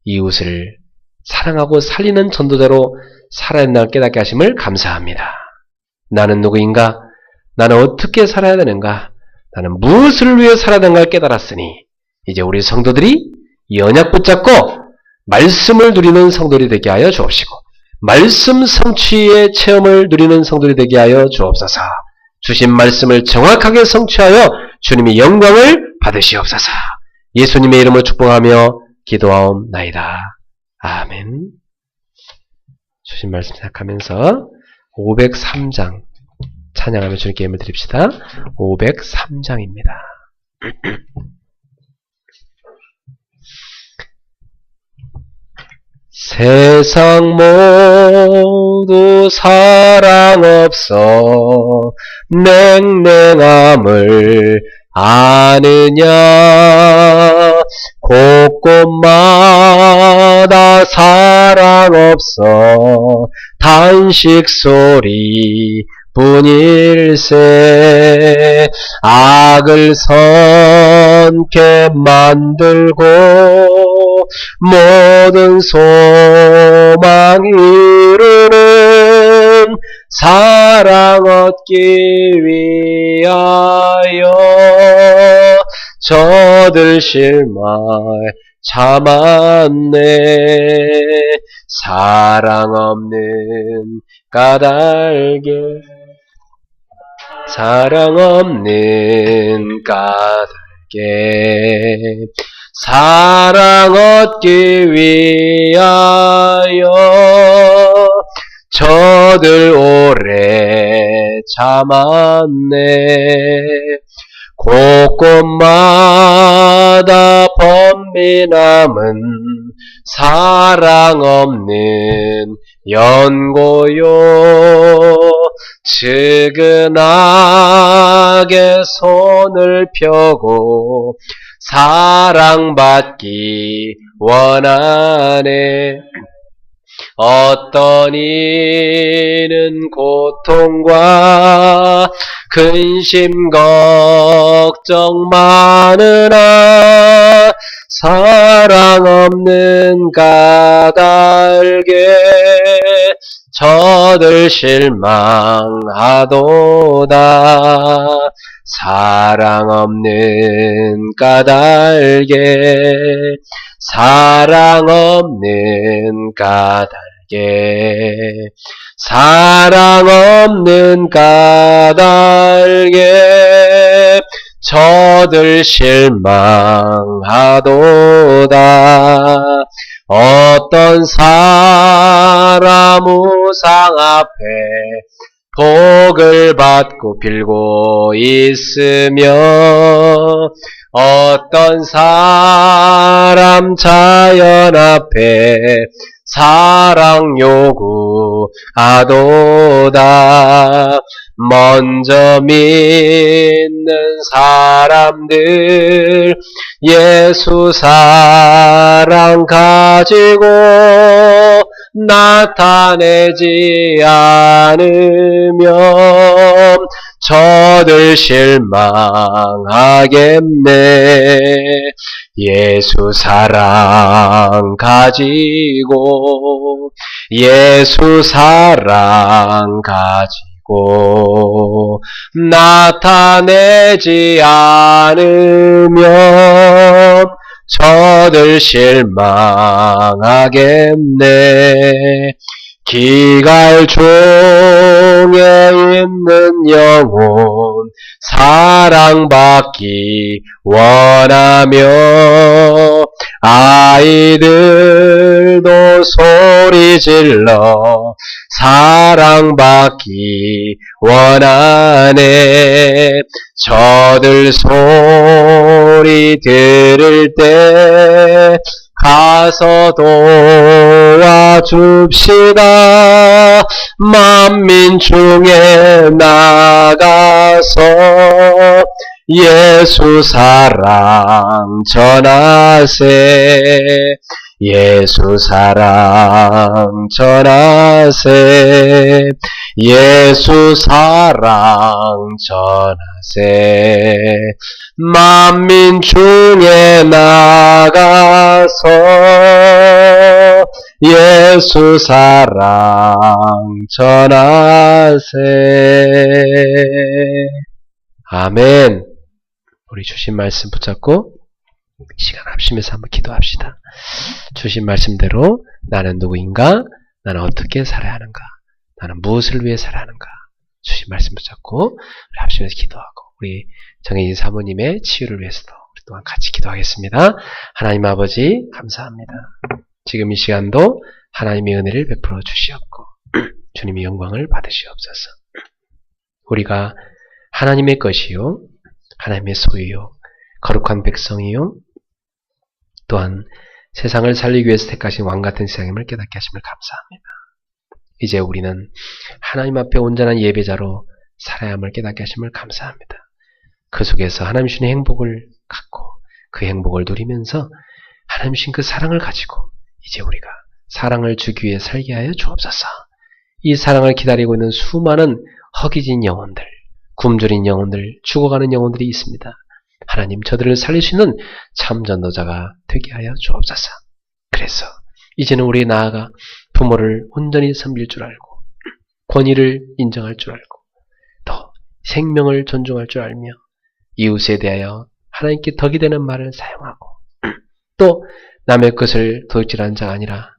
이웃을 사랑하고 살리는 전도자로 살아야 한다는 깨닫게 하심을 감사합니다. 나는 누구인가? 나는 어떻게 살아야 되는가? 나는 무엇을 위해 살아야 되는가를 깨달았으니 이제 우리 성도들이 이 언약 붙잡고 말씀을 누리는 성도들이 되게 하여 주옵시고 말씀 성취의 체험을 누리는 성도들이 되게 하여 주옵소서. 주신 말씀을 정확하게 성취하여 주님이 영광을 받으시옵소서. 예수님의 이름으로 축복하며 기도하옵나이다. 아멘. 주신 말씀 생각하면서 503장 찬양하며 주님께 예물 드립시다. 503장입니다. 세상 모두 사랑 없어 냉랭함을 아느냐 곳곳마다 사랑 없어 단식 소리 뿐일세 악을 선케 만들고 모든 소망 이루는 사랑 얻기 위하여 저들 실망 참았네. 사랑 없는 까닭에 사랑 없는 까닭에 사랑 얻기 위하여 저들 오래 참았네. 곳곳마다 번민함은 사랑 없는 연고요. 측은하게 손을 펴고 사랑받기 원하네. 어떤 이는 고통과 근심 걱정 많으나 사랑 없는 까닭에 저들 실망하도다. 사랑 없는 까닭에 사랑 없는 까닭에 사랑 없는 까닭에 저들 실망하도다. 어떤 사람 우상 앞에 복을 받고 빌고 있으며 어떤 사람 자연 앞에 사랑 요구하도다. 먼저 믿는 사람들 예수 사랑 가지고 나타내지 않으면 저들 실망하겠네. 예수 사랑 가지고 예수 사랑 가지고 나타내지 않으면 저들 실망하겠네. 기갈 중에 있는 영혼 사랑받기 원하며 아이들도 소리질러 사랑받기 원하네. 저들 소리 들을 때 가서 도와줍시다. 만민 중에 나가서 예수 사랑 전하세. 예수 사랑 전하세. 예수 사랑 전하세. 만민 중에 나가서 예수 사랑 전하세. 아멘. 우리 주신 말씀 붙잡고 시간 합치면서 한번 기도합시다. 주신 말씀대로 나는 누구인가? 나는 어떻게 살아야 하는가? 나는 무엇을 위해 살아야 하는가? 주신 말씀 붙잡고 우리 합심해서 기도하고 우리 정혜진 사모님의 치유를 위해서도 우리 또한 같이 기도하겠습니다. 하나님 아버지 감사합니다. 지금 이 시간도 하나님의 은혜를 베풀어 주시옵고 주님의 영광을 받으시옵소서. 우리가 하나님의 것이요 하나님의 소유요 거룩한 백성이요 또한 세상을 살리기 위해서 택하신 왕같은 세상임을 깨닫게 하심을 감사합니다. 이제 우리는 하나님 앞에 온전한 예배자로 살아야 함을 깨닫게 하심을 감사합니다. 그 속에서 하나님 주신 행복을 갖고 그 행복을 누리면서 하나님 주신 그 사랑을 가지고 이제 우리가 사랑을 주기 위해 살게 하여 주옵소서. 이 사랑을 기다리고 있는 수많은 허기진 영혼들, 굶주린 영혼들, 죽어가는 영혼들이 있습니다. 하나님 저들을 살릴 수 있는 참 전도자가 되게 하여 주옵소서. 그래서 이제는 우리 나아가 부모를 온전히 섬길 줄 알고 권위를 인정할 줄 알고 또 생명을 존중할 줄 알며 이웃에 대하여 하나님께 덕이 되는 말을 사용하고 또 남의 것을 도둑질하는 자가 아니라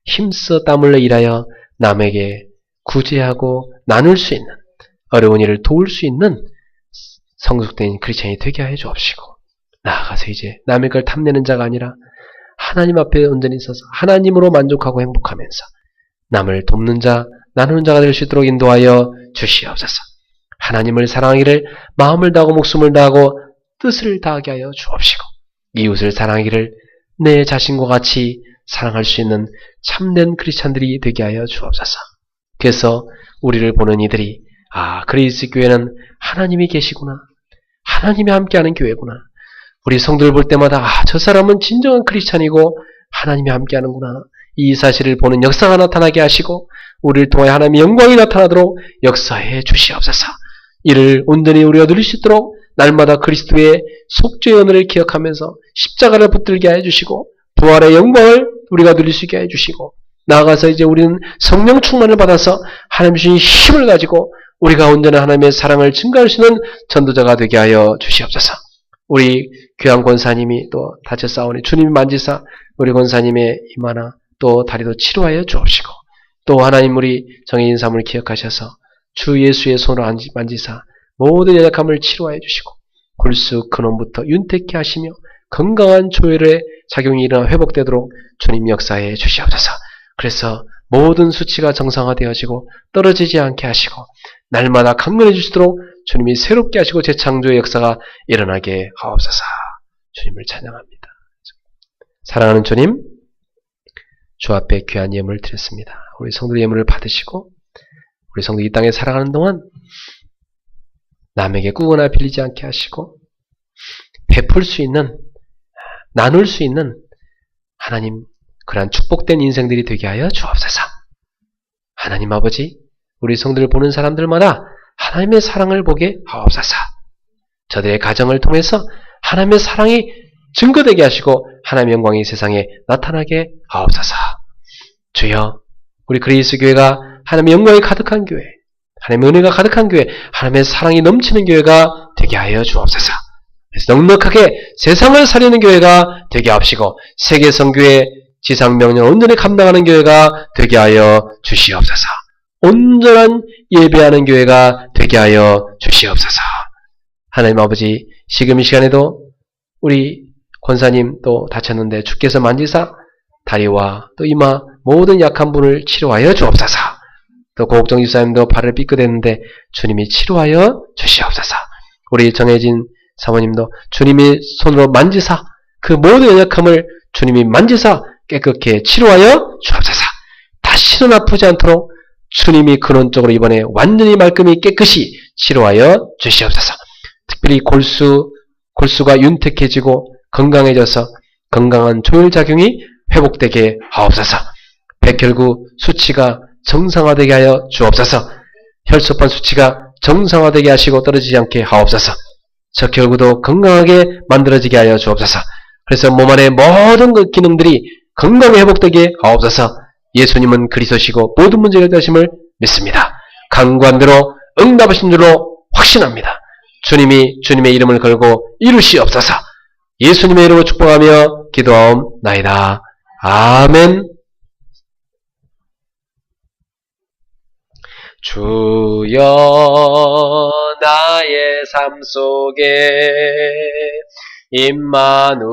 힘써 땀 흘려 일하여 남에게 구제하고 나눌 수 있는 어려운 일을 도울 수 있는 성숙된 크리스천이 되게 하여 주옵시고 나아가서 이제 남의 걸 탐내는 자가 아니라 하나님 앞에 온전히 서서 하나님으로 만족하고 행복하면서 남을 돕는 자, 나누는 자가 될 수 있도록 인도하여 주시옵소서. 하나님을 사랑하기를 마음을 다하고 목숨을 다하고 뜻을 다하게 하여 주옵시고 이웃을 사랑하기를 내 자신과 같이 사랑할 수 있는 참된 크리스찬들이 되게 하여 주옵소서. 그래서 우리를 보는 이들이 그리스 교회는 하나님이 계시구나. 하나님이 함께하는 교회구나. 우리 성도를 볼 때마다 저 사람은 진정한 크리스찬이고 하나님이 함께하는구나. 이 사실을 보는 역사가 나타나게 하시고 우리를 통하여 하나님의 영광이 나타나도록 역사해 주시옵소서. 이를 온전히 우리가 누릴 수 있도록 날마다 그리스도의 속죄의 은혜를 기억하면서 십자가를 붙들게 해주시고 부활의 영광을 우리가 누릴 수 있게 해주시고 나아가서 이제 우리는 성령 충만을 받아서 하나님 주신 힘을 가지고 우리가 온전한 하나님의 사랑을 증가할 수 있는 전도자가 되게 하여 주시옵소서. 우리 귀한 권사님이 또 다쳤사오니 주님이 만지사 우리 권사님의 이마나 또 다리도 치료하여 주옵시고 또 하나님 우리 정혜인 사람을 기억하셔서 주 예수의 손으로 만지사 모든 연약함을 치료하여 주시고 골수 근원부터 윤택케 하시며 건강한 조혈의 작용이 일어나 회복되도록 주님 역사해 주시옵소서. 그래서 모든 수치가 정상화되어지고 떨어지지 않게 하시고 날마다 강건해 주시도록 주님이 새롭게 하시고 재창조의 역사가 일어나게 하옵소서. 주님을 찬양합니다. 사랑하는 주님, 주 앞에 귀한 예물을 드렸습니다. 우리 성도의 예물을 받으시고 우리 성도 이 땅에 살아가는 동안 남에게 꾸거나 빌리지 않게 하시고 베풀 수 있는, 나눌 수 있는 하나님 그러한 축복된 인생들이 되게 하여 주옵소서. 하나님 아버지, 우리 성도를 보는 사람들마다 하나님의 사랑을 보게 하옵소서. 저들의 가정을 통해서 하나님의 사랑이 증거되게 하시고 하나님의 영광이 세상에 나타나게 하옵소서. 주여, 우리 그리스 교회가 하나님의 영광이 가득한 교회, 하나님의 은혜가 가득한 교회, 하나님의 사랑이 넘치는 교회가 되게 하여 주옵소서. 그래서 넉넉하게 세상을 살리는 교회가 되게 하옵시고 세계 선교회 지상명령을 온전히 감당하는 교회가 되게 하여 주시옵소서. 온전한 예배하는 교회가 되게 하여 주시옵소서. 하나님 아버지, 지금 이 시간에도 우리 권사님 또 다쳤는데 주께서 만지사 다리와 또 이마 모든 약한 분을 치료하여 주옵소서. 또 고옥정 집사님도 발을 삐끗했는데 주님이 치료하여 주시옵소서. 우리 정혜진 사모님도 주님이 손으로 만지사 그 모든 연약함을 주님이 만지사 깨끗게 치료하여 주옵소서. 다시는 아프지 않도록 주님이 근원적으로 이번에 완전히 말끔히 깨끗이 치료하여 주시옵소서. 특별히 골수가 윤택해지고 건강해져서 건강한 조혈작용이 회복되게 하옵소서. 백혈구 수치가 정상화되게 하여 주옵소서. 혈소판 수치가 정상화되게 하시고 떨어지지 않게 하옵소서. 적혈구도 건강하게 만들어지게 하여 주옵소서. 그래서 몸 안의 모든 그 기능들이 건강히 회복되게 하옵소서. 예수님은 그리스도시고 모든 문제를 해결하심을 믿습니다. 간구한대로 응답하신 줄로 확신합니다. 주님이 주님의 이름을 걸고 이루시옵소서. 예수님의 이름으로 축복하며 기도하옵나이다. 아멘. 주여 나의 삶 속에 임마누엘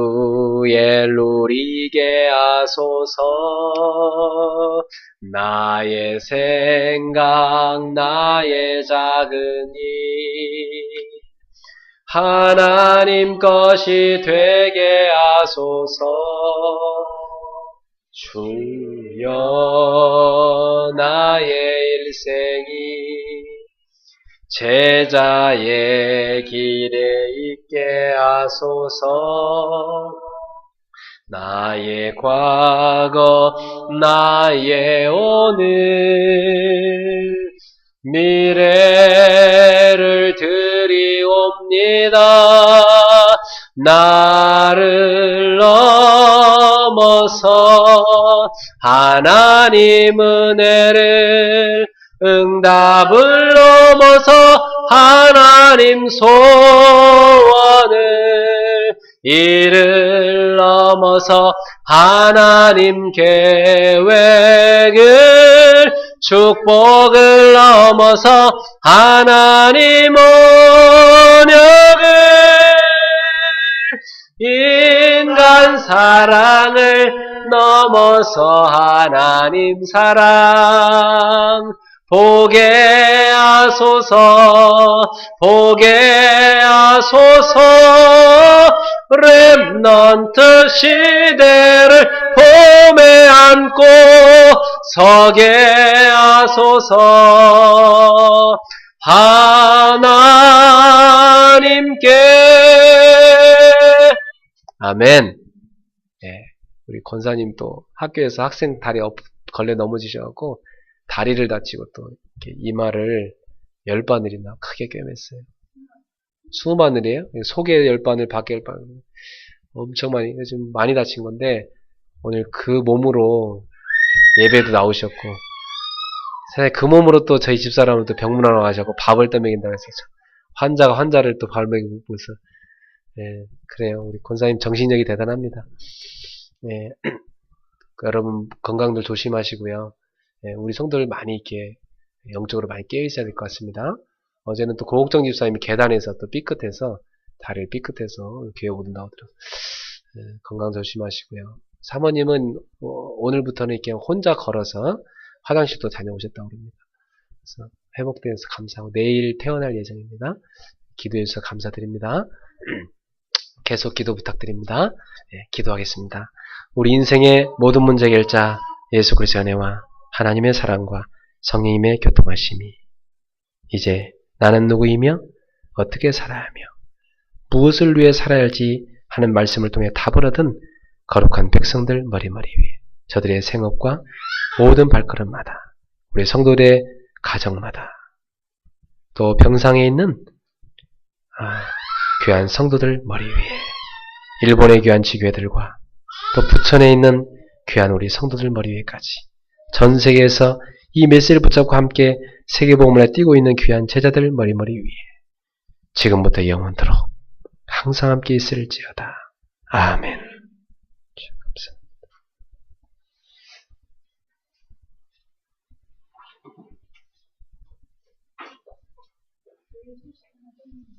누리게 하소서. 나의 생각 나의 작은 일 하나님 것이 되게 하소서. 주여 나의 일생이 제자의 길에 있게 하소서. 나의 과거 나의 오늘 미래를 드리옵니다. 나를 넘어서 하나님 은혜를 응답을 넘어서 하나님 소원을 이를 넘어서 하나님 계획을 축복을 넘어서 하나님 언약을 인간 사랑을 넘어서 하나님 사랑 보게 하소서. 보게 하소서. 렘넌트 시대를 봄에 안고 서게 하소서. 하나님께 아멘. 예, 우리 권사님 또 학교에서 학생 다리 걸려 넘어지셔갖고 다리를 다치고 또 이렇게 이마를 10바늘이나 크게 꿰맸어요. 20바늘이에요? 속에 10바늘, 밖에 10바늘. 엄청 많이, 요즘 많이 다친 건데, 오늘 그 몸으로 예배도 나오셨고, 사실 그 몸으로 또 저희 집사람은 또 병문안으로 가셔서 밥을 떠먹인다고 해서 환자가 환자를 또 밥을 먹이고 있어. 예, 그래요. 우리 권사님 정신력이 대단합니다. 예, 여러분 건강들 조심하시고요. 예, 우리 성도들 많이 이렇게 영적으로 많이 깨어있어야 될 것 같습니다. 어제는 또 고옥정 집사님이 계단에서 또 삐끗해서 다리를 삐끗해서 교회 못 온다고 들었어요. 예, 건강 조심하시고요. 사모님은 오늘부터는 이렇게 혼자 걸어서 화장실도 다녀오셨다고 합니다. 그래서 회복되어서 감사하고 내일 퇴원할 예정입니다. 기도해 주셔서 감사드립니다. 계속 기도 부탁드립니다. 예, 기도하겠습니다. 우리 인생의 모든 문제 해결자 예수 그리스도의 은혜와 하나님의 사랑과 성령님의 교통하심이 이제 나는 누구이며 어떻게 살아야 하며 무엇을 위해 살아야 할지 하는 말씀을 통해 답을 얻은 거룩한 백성들 머리머리 위에 저들의 생업과 모든 발걸음마다 우리 성도들의 가정마다 또 병상에 있는 귀한 성도들 머리 위에 일본의 귀한 지교회들과 또 부천에 있는 귀한 우리 성도들 머리 위에까지 전 세계에서 이 메시지를 붙잡고 함께 세계복음을 띄고 있는 귀한 제자들 머리머리 위에 지금부터 영원토록 항상 함께 있을지어다. 아멘. 감사합니다.